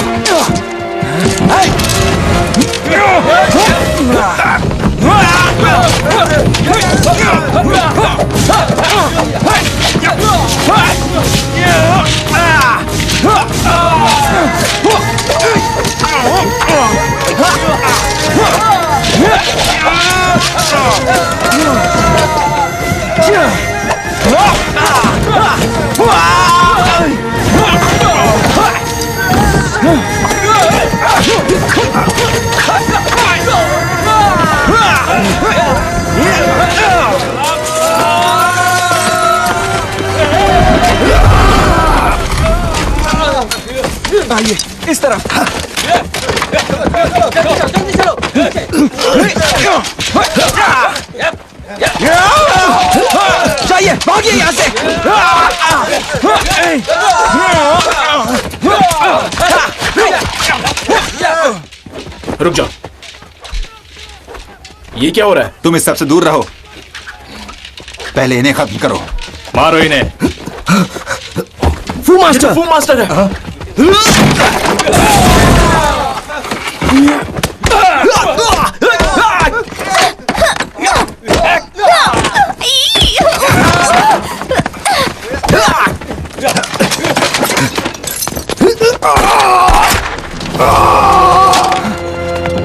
आइए, इस तरफ। जल्दी चलो। चाहिए, भागिए यहाँ से। रुक जाओ। ये क्या हो रहा है? तुम इस सबसे दूर रहो। पहले इन्हें खत्म करो। मारो इन्हें। फू मास्टर, फू मास्टर है।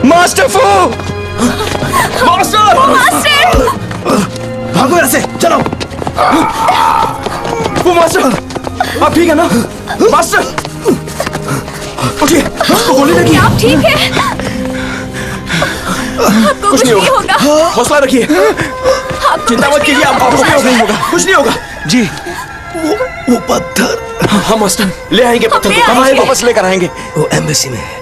मास्टर फू! मास्टर! मास्टर! भागो यहाँ से, चलो! फू मास्टर, आप ठीक है ना? मास्टर! उठिए, आपको गोली लगी। आप ठीक है? आपको कुछ नहीं होगा। हौसला रखिए। चिंता मत कीजिए, आपको कुछ नहीं होगा। कुछ नहीं होगा। जी। वो पत्थर। हाँ मास्टर, ले आएंगे पत्थर को। हम आए वापस लेकर आएंगे। वो एम्बेसी में है,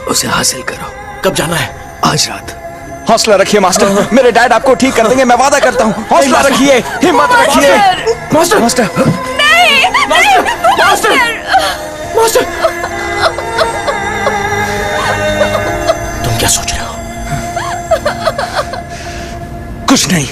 उसे हासिल करो। कब जाना है? आज रात। हौसला रखिए मास्टर, मेरे डैड आपको ठीक कर देंगे, मैं वादा करता हूँ। हौसला रखिए, हिम्मत रखिए। मास्टर! मास्टर! नहीं! मास्टर! मास्टर! मास्टर! तुम क्या सोच रहे हो? कुछ नहीं।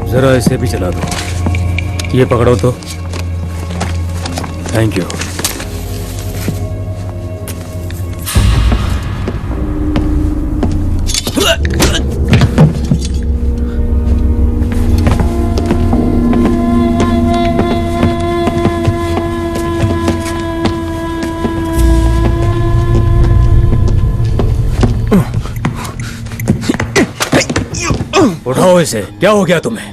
जरा इसे भी चला दो। ये पकड़ो तो। Thank you. उठाओ इसे। क्या हो गया तुम्हें?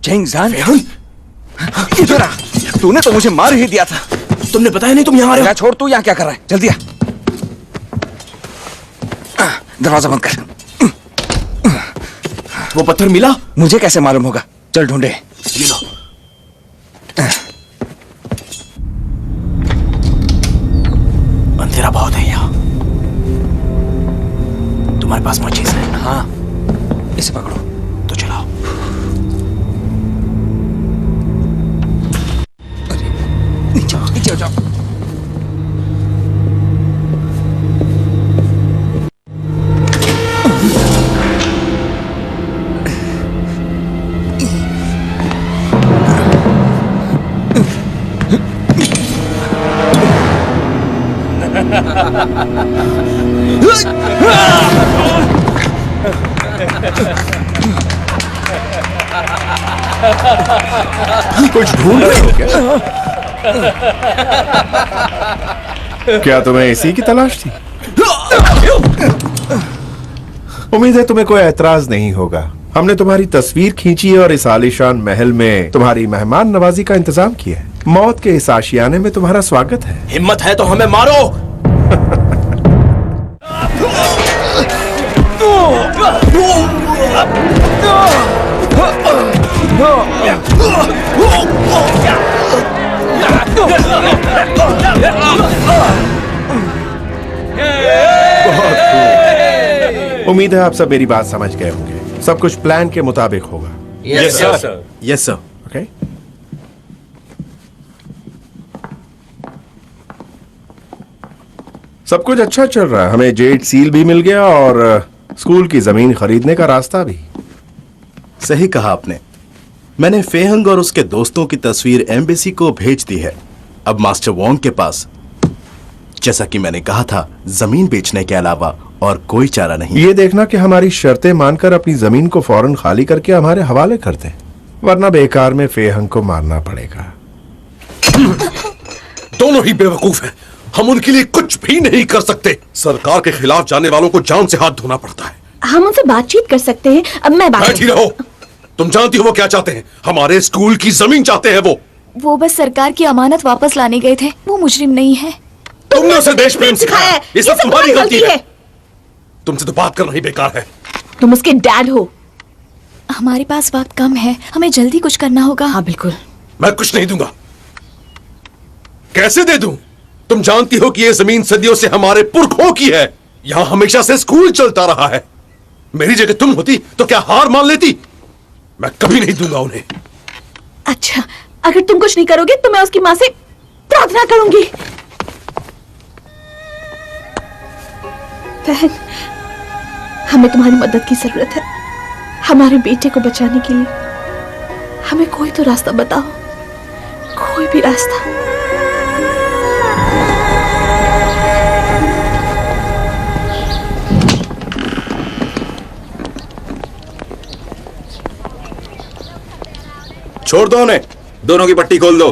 चेंगजान, इधर आ। तूने तो मुझे मार ही दिया था। तुमने बताया नहीं तुम यहाँ आ रहे हो? छोड़, तू यहाँ क्या कर रहा है? जल्दी आ। दरवाजा बंद कर। वो पत्थर मिला? मुझे कैसे मालूम होगा? चल ढूंढे। ये लो। अंधेरा बहुत है यहाँ। तुम्हारे पास माचिस है? हाँ, इसे पकड़ो। तो चलाओ। नीचे जाओ। कुछ ढूंढ रहे हो क्या? क्या तुम्हें इसी की तलाश थी? उम्मीद है तुम्हें कोई ऐतराज नहीं होगा। हमने तुम्हारी तस्वीर खींची और इस आलीशान महल में तुम्हारी मेहमान नवाजी का इंतजाम किया है। मौत के इस आशियाने में तुम्हारा स्वागत है। हिम्मत है तो हमें मारो। उम्मीद है आप सब मेरी बात समझ गए होंगे। सब कुछ प्लान के मुताबिक होगा। Yes sir. Yes sir. Okay. सब कुछ अच्छा चल रहा है। हमें जेट सील भी मिल गया और स्कूल की जमीन खरीदने का रास्ता भी। सही कहा आपने। मैंने फेहंग और उसके दोस्तों की तस्वीर एम्बेसी को भेज दी है। अब मास्टर वोंग के पास, जैसा कि मैंने कहा था, जमीन बेचने के अलावा और कोई चारा नहीं। ये देखना कि हमारी शर्तें मानकर अपनी जमीन को फौरन खाली करके हमारे हवाले कर दें, वरना बेकार में फेहंग को मारना पड़ेगा। दोनों ही बेवकूफ हैं। हम उनके लिए कुछ भी नहीं कर सकते। सरकार के खिलाफ जाने वालों को जान से हाथ धोना पड़ता है। हम उनसे बातचीत कर सकते हैं। अब मैं बात बैठी रहो। तुम जानती हो वो क्या चाहते हैं? हमारे स्कूल की जमीन चाहते हैं वो बस सरकार की अमानत वापस लाने गए थे। वो मुजरिम नहीं है। तुमने उसे देश प्रेम सिखाया। ये सब तुम्हारी गलती है। है। तुमसे तो बात करना ही बेकार है। तुम उसके डैड हो। हमारे पास वक्त कम है, हमें जल्दी कुछ करना होगा। हाँ बिल्कुल। मैं कुछ नहीं दूंगा। कैसे दे दूं? तुम जानती हो कि ये जमीन सदियों से हमारे पुरखों की है। यहां हमेशा से स्कूल चलता रहा है। मेरी जगह तुम होती तो क्या हार मान लेती? मैं कभी नहीं दूंगा उन्हें। अच्छा, अगर तुम कुछ नहीं करोगे तो मैं उसकी माँ से प्रार्थना करूंगी। बहन, हमें तुम्हारी मदद की जरूरत है। हमारे बेटे को बचाने के लिए हमें कोई तो रास्ता बताओ, कोई भी रास्ता। छोड़ दो उन्हें। दोनों की पट्टी खोल दो।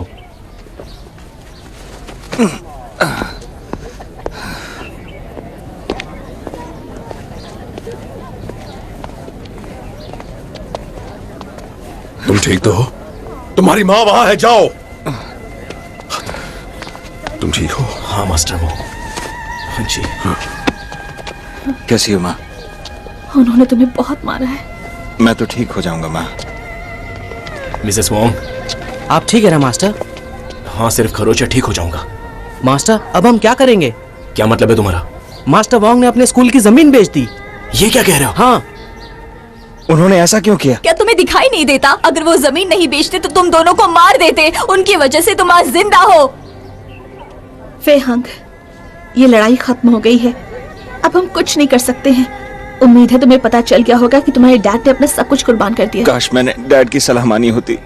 तुम ठीक तो हो? तुम्हारी माँ वहां है, जाओ। तुम ठीक हो? हाँ मास्टर वो। हाँ जी। हाँ। कैसी हो माँ? उन्होंने तुम्हें बहुत मारा है। मैं तो ठीक हो जाऊंगा माँ। मिसेस वोंग, आप ठीक है ना मास्टर? हाँ, सिर्फ खरोच ठीक हो जाऊंगा। मास्टर, अब हम क्या करेंगे? क्या मतलब है तुम्हारा? मास्टर वोंग ने अपने स्कूल की जमीन बेच दी। ये क्या कह रहे हो? हाँ। उन्होंने ऐसा क्यों किया? क्या तुम्हें दिखाई नहीं देता? अगर वो जमीन नहीं बेचते तो तुम दोनों को मार देते। उनकी वजह से तुम आज जिंदा हो। फेहंग, ये लड़ाई खत्म हो गई है। अब हम कुछ नहीं कर सकते हैं। उम्मीद है तुम्हें पता चल गया होगा कि तुम्हारे डैड ने अपना सब कुछ कुर्बान कर दिया। काश मैंने डैड की सलाह मानी होती।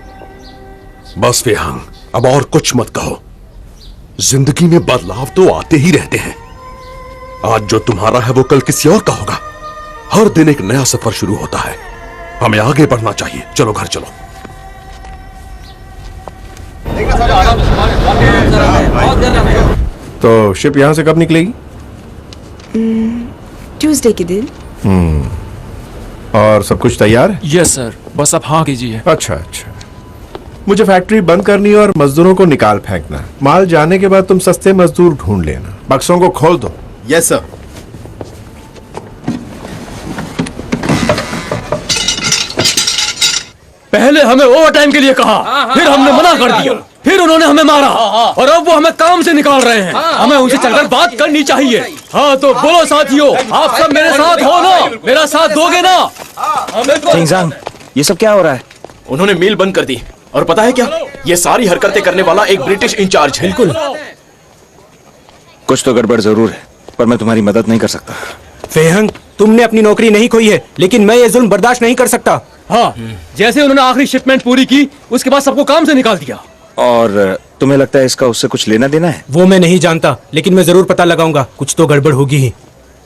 बस फेहंग, अब और कुछ मत कहो। जिंदगी में बदलाव तो आते ही रहते हैं। आज जो तुम्हारा है वो कल किसी और का होगा। हर दिन एक नया सफर शुरू होता है। हमें आगे बढ़ना चाहिए। चलो घर चलो। तो शिप यहां से कब निकलेगी? ट्यूसडे के दिन। और सब कुछ तैयार है? यस सर, बस आप हाँ कीजिए। अच्छा अच्छा। मुझे फैक्ट्री बंद करनी है और मजदूरों को निकाल फेंकना। माल जाने के बाद तुम सस्ते मजदूर ढूंढ लेना। बक्सों को खोल दो। Yes sir. पहले हमें ओवर टाइम के लिए कहा, फिर हमने मना कर दिया, फिर उन्होंने हमें मारा और अब वो हमें काम से निकाल रहे हैं। हमें उनसे चलकर बात करनी चाहिए। हाँ तो बोलो साथियों, आप सब मेरे साथ हो ना? मेरा साथ दोगे ना? चिंगजांग, ये सब क्या हो रहा है? उन्होंने मिल बंद कर दी और पता है क्या, ये सारी हरकतें करने वाला एक ब्रिटिश इंचार्ज है। बिल्कुल। कुछ तो गड़बड़ जरूर है, पर मैं तुम्हारी मदद नहीं कर सकता। फेहंग, तुमने अपनी नौकरी नहीं खोई है, लेकिन मैं ये जुल्म बर्दाश्त नहीं कर सकता। हाँ, जैसे उन्होंने आखिरी शिपमेंट पूरी की, उसके बाद सबको काम से निकाल दिया। और तुम्हें लगता है इसका उससे कुछ लेना देना है? वो मैं नहीं जानता, लेकिन मैं जरूर पता लगाऊंगा। कुछ तो गड़बड़ होगी ही।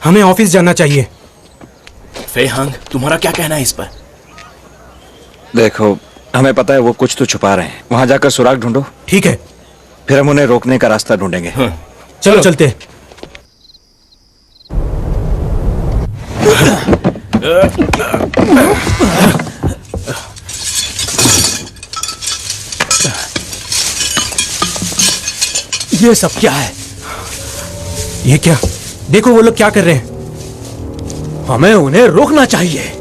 हमें ऑफिस जाना चाहिए। फेहंग, तुम्हारा क्या कहना है इस पर? देखो, हमें पता है वो कुछ तो छुपा रहे हैं। वहां जाकर सुराग ढूंढो। ठीक है। फिर हम उन्हें रोकने का रास्ता ढूंढेंगे। चलो चलते। ये सब क्या है? ये क्या? देखो वो लोग क्या कर रहे हैं। हमें उन्हें रोकना चाहिए।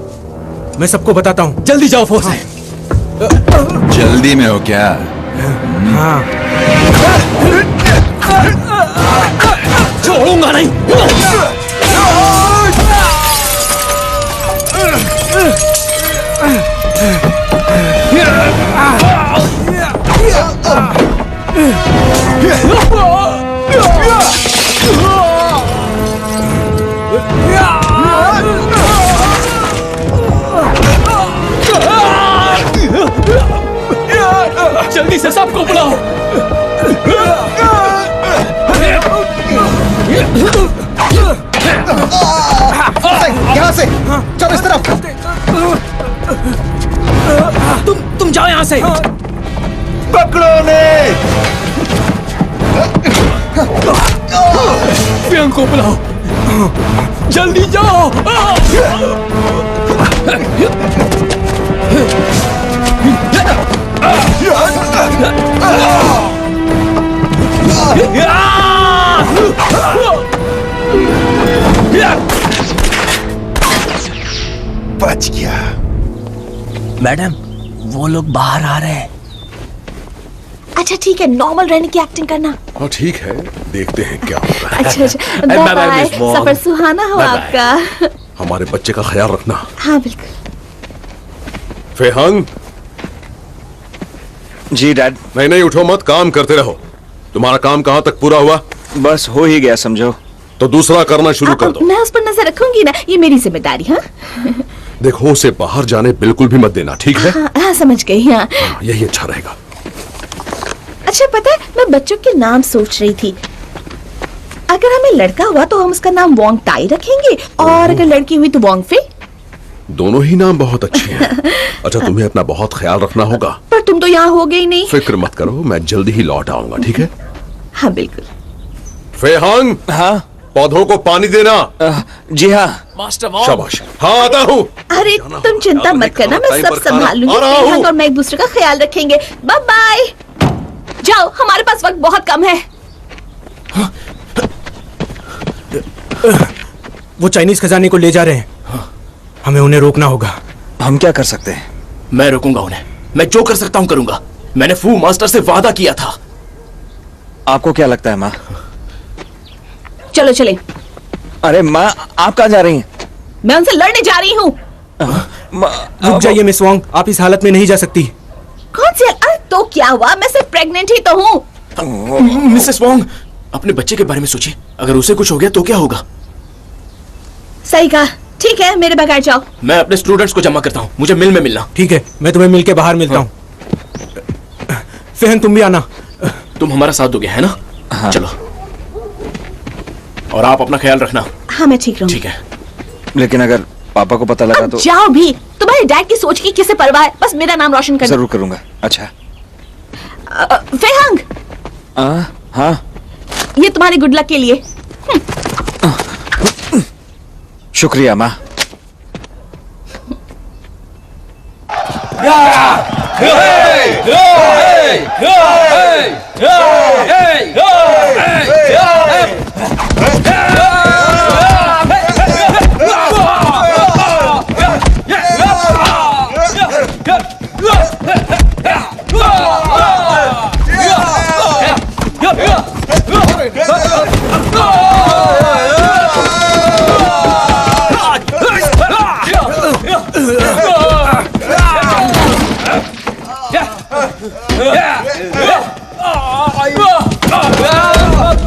मैं सबको बताता हूँ। जल्दी जाओ फोर्स है। जल्दी में हो क्या? हाँ। छोड़ूंगा नहीं। जल्दी से सबको बुलाओ। यहाँ से चलो इस तरफ। तुम जाओ यहाँ से। पकड़ो उन्हें। फेहंग को बुलाओ। जल्दी जाओ। बच गया। मैडम, वो लोग बाहर आ रहे हैं। अच्छा ठीक है, नॉर्मल रहने की एक्टिंग करना। हाँ ठीक है, देखते हैं क्या हो रहा है। अच्छा बाय बाय, सफर सुहाना हो आपका। हमारे बच्चे का ख्याल रखना। हाँ बिल्कुल। फेहंग। जी डैड। नहीं उठो मत, काम करते रहो। तुम्हारा काम कहाँ तक पूरा हुआ? बस हो ही गया समझो। तो दूसरा करना शुरू कर दो। मैं उस पर नजर रखूंगी ना, ये मेरी जिम्मेदारी। हाँ देखो, उसे बाहर जाने बिल्कुल भी मत देना, ठीक है? हाँ समझ गई। हाँ यही अच्छा रहेगा। अच्छा पता है, मैं बच्चों के नाम सोच रही थी। अगर हमें लड़का हुआ तो हम उसका नाम वोंग टाई रखेंगे, और अगर लड़की हुई तो वोंग फे। दोनों ही नाम बहुत अच्छे हैं। अच्छा, तुम्हें अपना बहुत ख्याल रखना होगा। पर तुम तो यहाँ हो गए ही नहीं। फिक्र मत करो, मैं जल्दी ही लौट आऊंगा, ठीक है? हाँ बिल्कुल। फेहंग। हाँ। पौधों को पानी देना। जी हाँ मास्टर। शाबाश। हाँ आता हूँ। अरे तुम चिंता मत करना, मैं सब संभाल लूंगी। फेहंग और मैं एक दूसरे का ख्याल रखेंगे। Bye bye. जाओ, हमारे पास वक्त बहुत कम है। वो चाइनीज खजाने को ले जा रहे हैं। हमें उन्हें रोकना होगा। हम क्या कर सकते हैं? मैं रोकूंगा उन्हें। मैं जो कर सकता हूँ करूंगा। मैंने फू मास्टर से वादा किया था। आपको क्या लगता है माँ? चलो चले। अरे माँ, आप कहाँ जा रही हैं? मैं उनसे लड़ने जा रही हूँ। रुक जाइए मिस वोंग, आप इस हालत में नहीं जा सकती। कौन सी? अरे तो क्या हुआ, मैं सिर्फ प्रेग्नेंट ही तो हूँ। मिसेस वोंग, अपने बच्चे के बारे में सोचिए। अगर उसे कुछ हो गया तो क्या होगा? सही कहा। ठीक है, मेरे बगैर जाओ। मैं अपने स्टूडेंट्स को जमा करता हूँ, मुझे मिल में मिलना। ठीक है, मैं तुम्हें मिल के बाहर मिलता हूँ। फेहंग तुम भी आना। तुम हमारा साथ दोगे, है ना? हाँ। चलो। और आप अपना ख्याल रखना। हाँ मैं ठीक रहूँगी। ठीक है। लेकिन अगर पापा को पता लगा तो? जाओ भी, तुम्हारे डैड की सोच की किसे परवाह है, बस मेरा नाम रोशन करना। जरूर करूंगा। अच्छा फेहंग। हाँ ये तुम्हारे गुड लक के लिए। शुक्रिया माँ।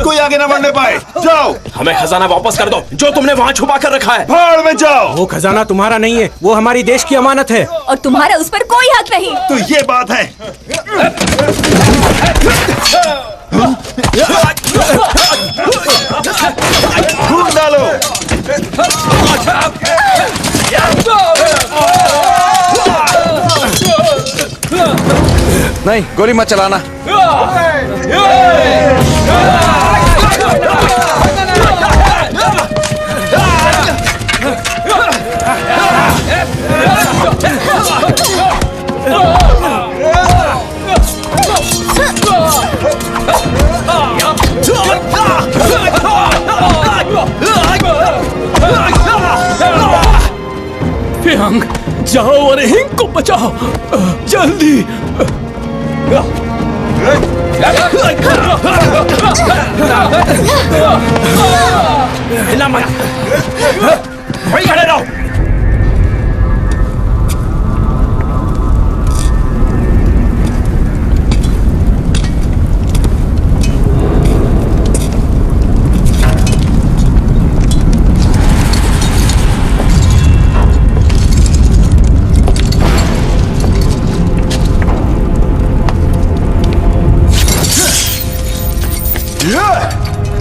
कोई आगे ना बढ़ने पाए। जाओ। हमें खजाना वापस कर दो जो तुमने वहाँ छुपा कर रखा है। भाड़ में जाओ। वो खजाना तुम्हारा नहीं है, वो हमारी देश की अमानत है। और तुम्हारा उस पर कोई हक नहीं। तो ये बात है। ढूंढ डालो। नहीं, गोली मत चलाना। फेहंग, जाओ और हिंग को बचाओ, जल्दी। हिलना मत, वहीं खड़े रहो।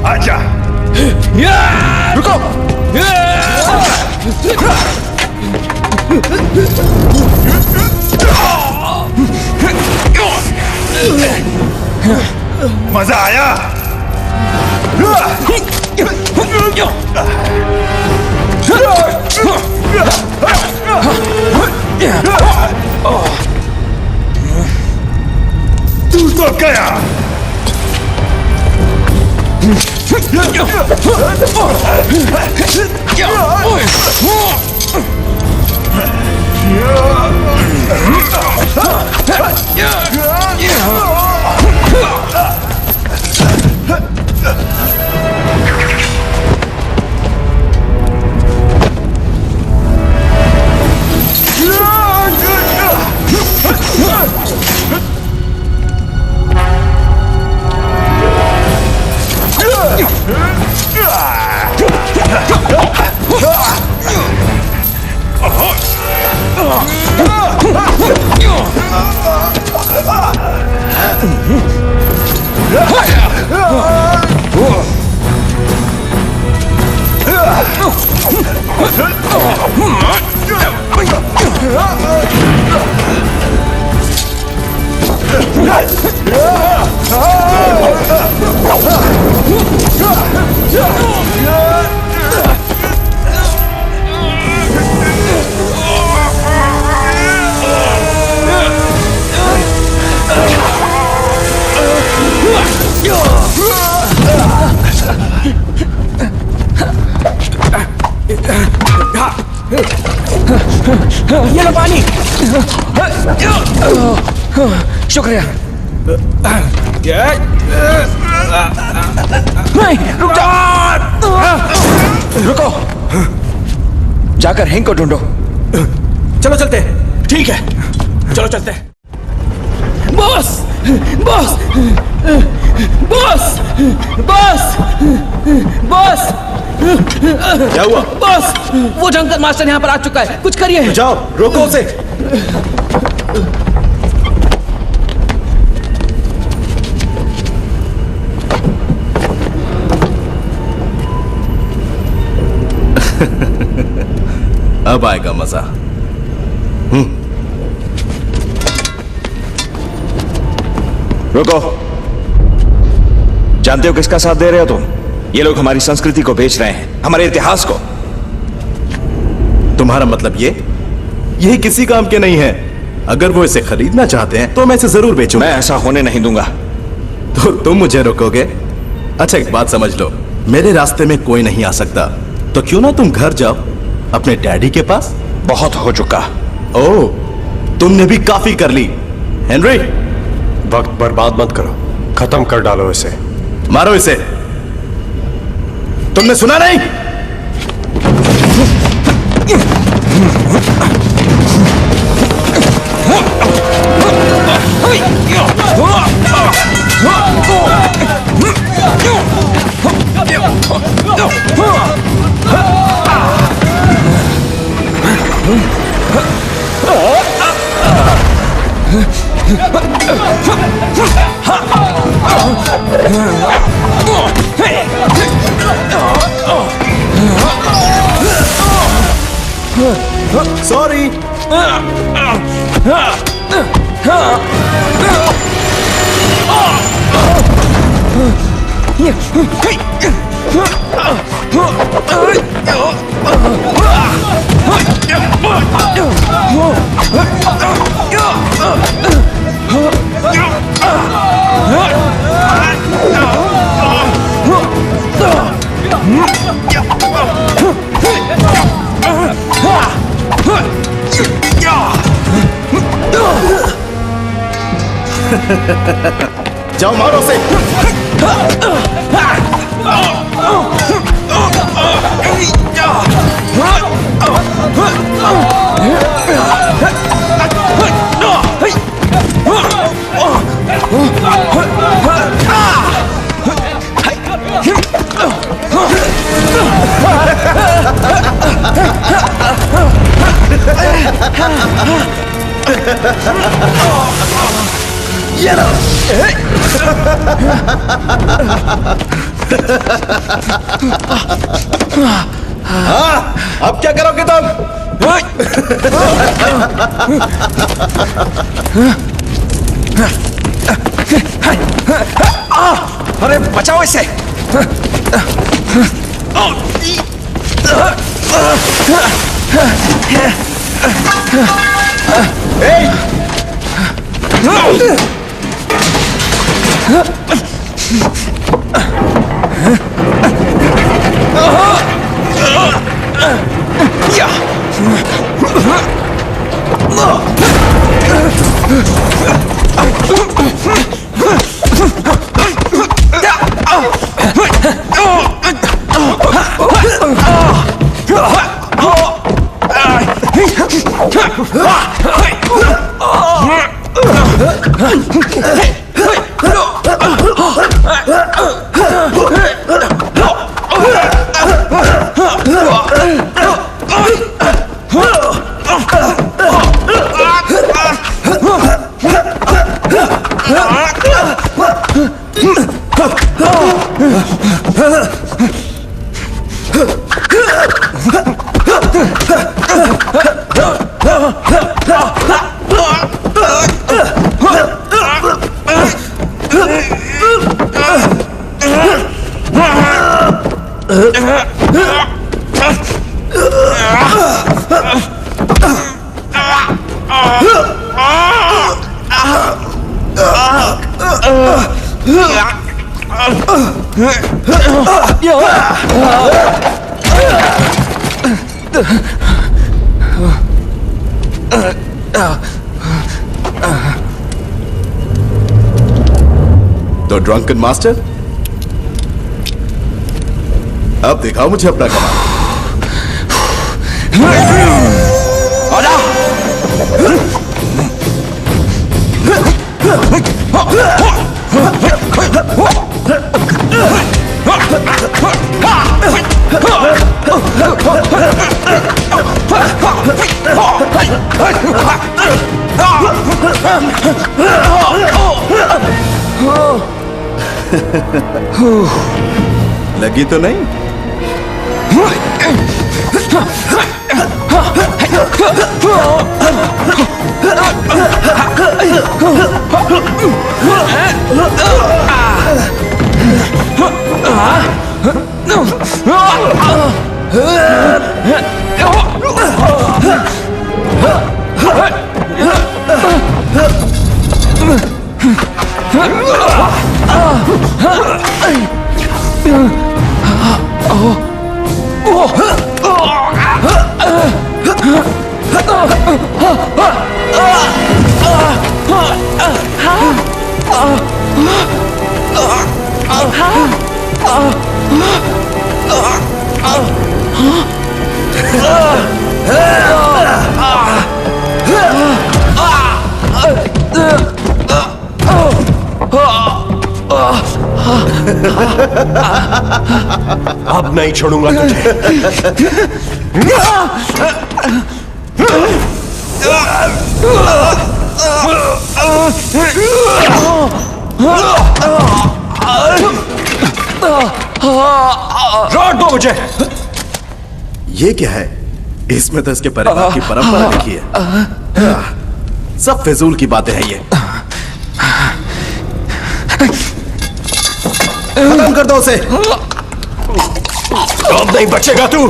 आजा। रुको। मजा आया। तू तो गया। ये लो पानी। शुक्रिया। नहीं, रुक जाओ। रुको, जाकर हिंग को ढूंढो। चलो चलते। ठीक है, चलो चलते। Boss, boss, boss, boss, boss. क्या हुआ? बॉस, वो जंगल मास्टर यहाँ पर आ चुका है, कुछ करिए। जाओ, रोको उसे। अब आएगा मजा। रुको, जानते हो किसका साथ दे रहे हो तुम? ये लोग हमारी संस्कृति को बेच रहे हैं, हमारे इतिहास को। तुम्हारा मतलब ये किसी काम के नहीं है। अगर वो इसे खरीदना चाहते हैं तो मैं इसे जरूर बेचूंगा। मैं ऐसा होने नहीं दूंगा। तो तुम मुझे रोकोगे? अच्छा, एक बात समझ लो, मेरे रास्ते में कोई नहीं आ सकता। तो क्यों ना तुम घर जाओ अपने डैडी के पास। बहुत हो चुका। ओह, तुमने भी काफी कर ली। हेनरी, वक्त बर्बाद मत करो, खत्म कर डालो इसे। मारो इसे। तुमने सुना नहीं? Sorry. जाओ, मारो से। ये लो। हाँ, अब क्या करोगे तुम? अरे बचाओ इसे। तो ड्रंकन मास्टर, अब दिखाओ मुझे अपना कमाल। लगी तो नहीं? अब नहीं छोड़ूंगा तुझे। रोक दो मुझे। ये क्या है? इसमें तो इसके परिवार की परंपरा लिखी है। सब फिजूल की बातें हैं ये। खत्म कर दो उसे। अब नहीं बचेगा तू।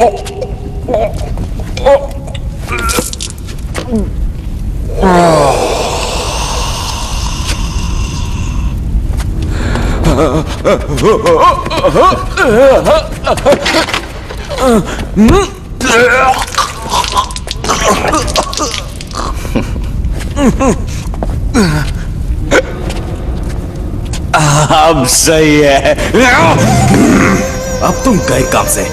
अब सही है। अब तुम गए काम से।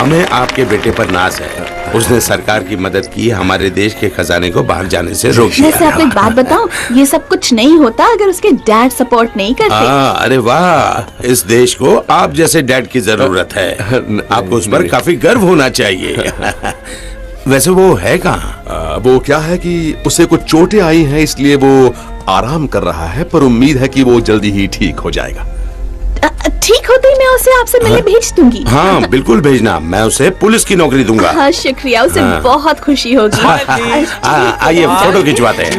हमें आपके बेटे पर नाज है। उसने सरकार की मदद की, हमारे देश के खजाने को बाहर जाने से रोक दिया। वैसे आपको एक बात बताऊं, ये सब कुछ नहीं होता अगर उसके डैड सपोर्ट नहीं करते। हाँ, अरे वाह, इस देश को आप जैसे डैड की जरूरत है। आपको उस पर काफी गर्व होना चाहिए। वैसे वो है कहाँ? वो क्या है कि उसे कुछ चोटें आई हैं, इसलिए वो आराम कर रहा है, पर उम्मीद है कि वो जल्दी ही ठीक हो जाएगा। ठीक होते ही मैं उसे आपसे मिलने भेज दूंगी। हाँ बिल्कुल भेजना, मैं उसे पुलिस की नौकरी दूंगा। हाँ शुक्रिया, उसे बहुत खुशी होगी। आइए फोटो खिंचवाते हैं।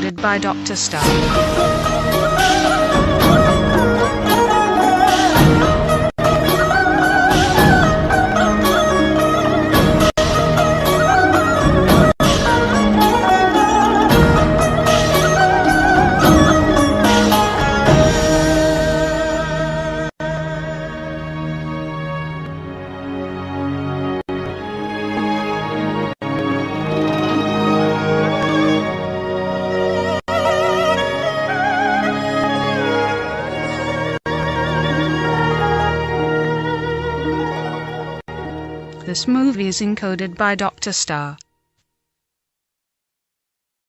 encoded by Dr. Star. This movie is encoded by Dr. Star.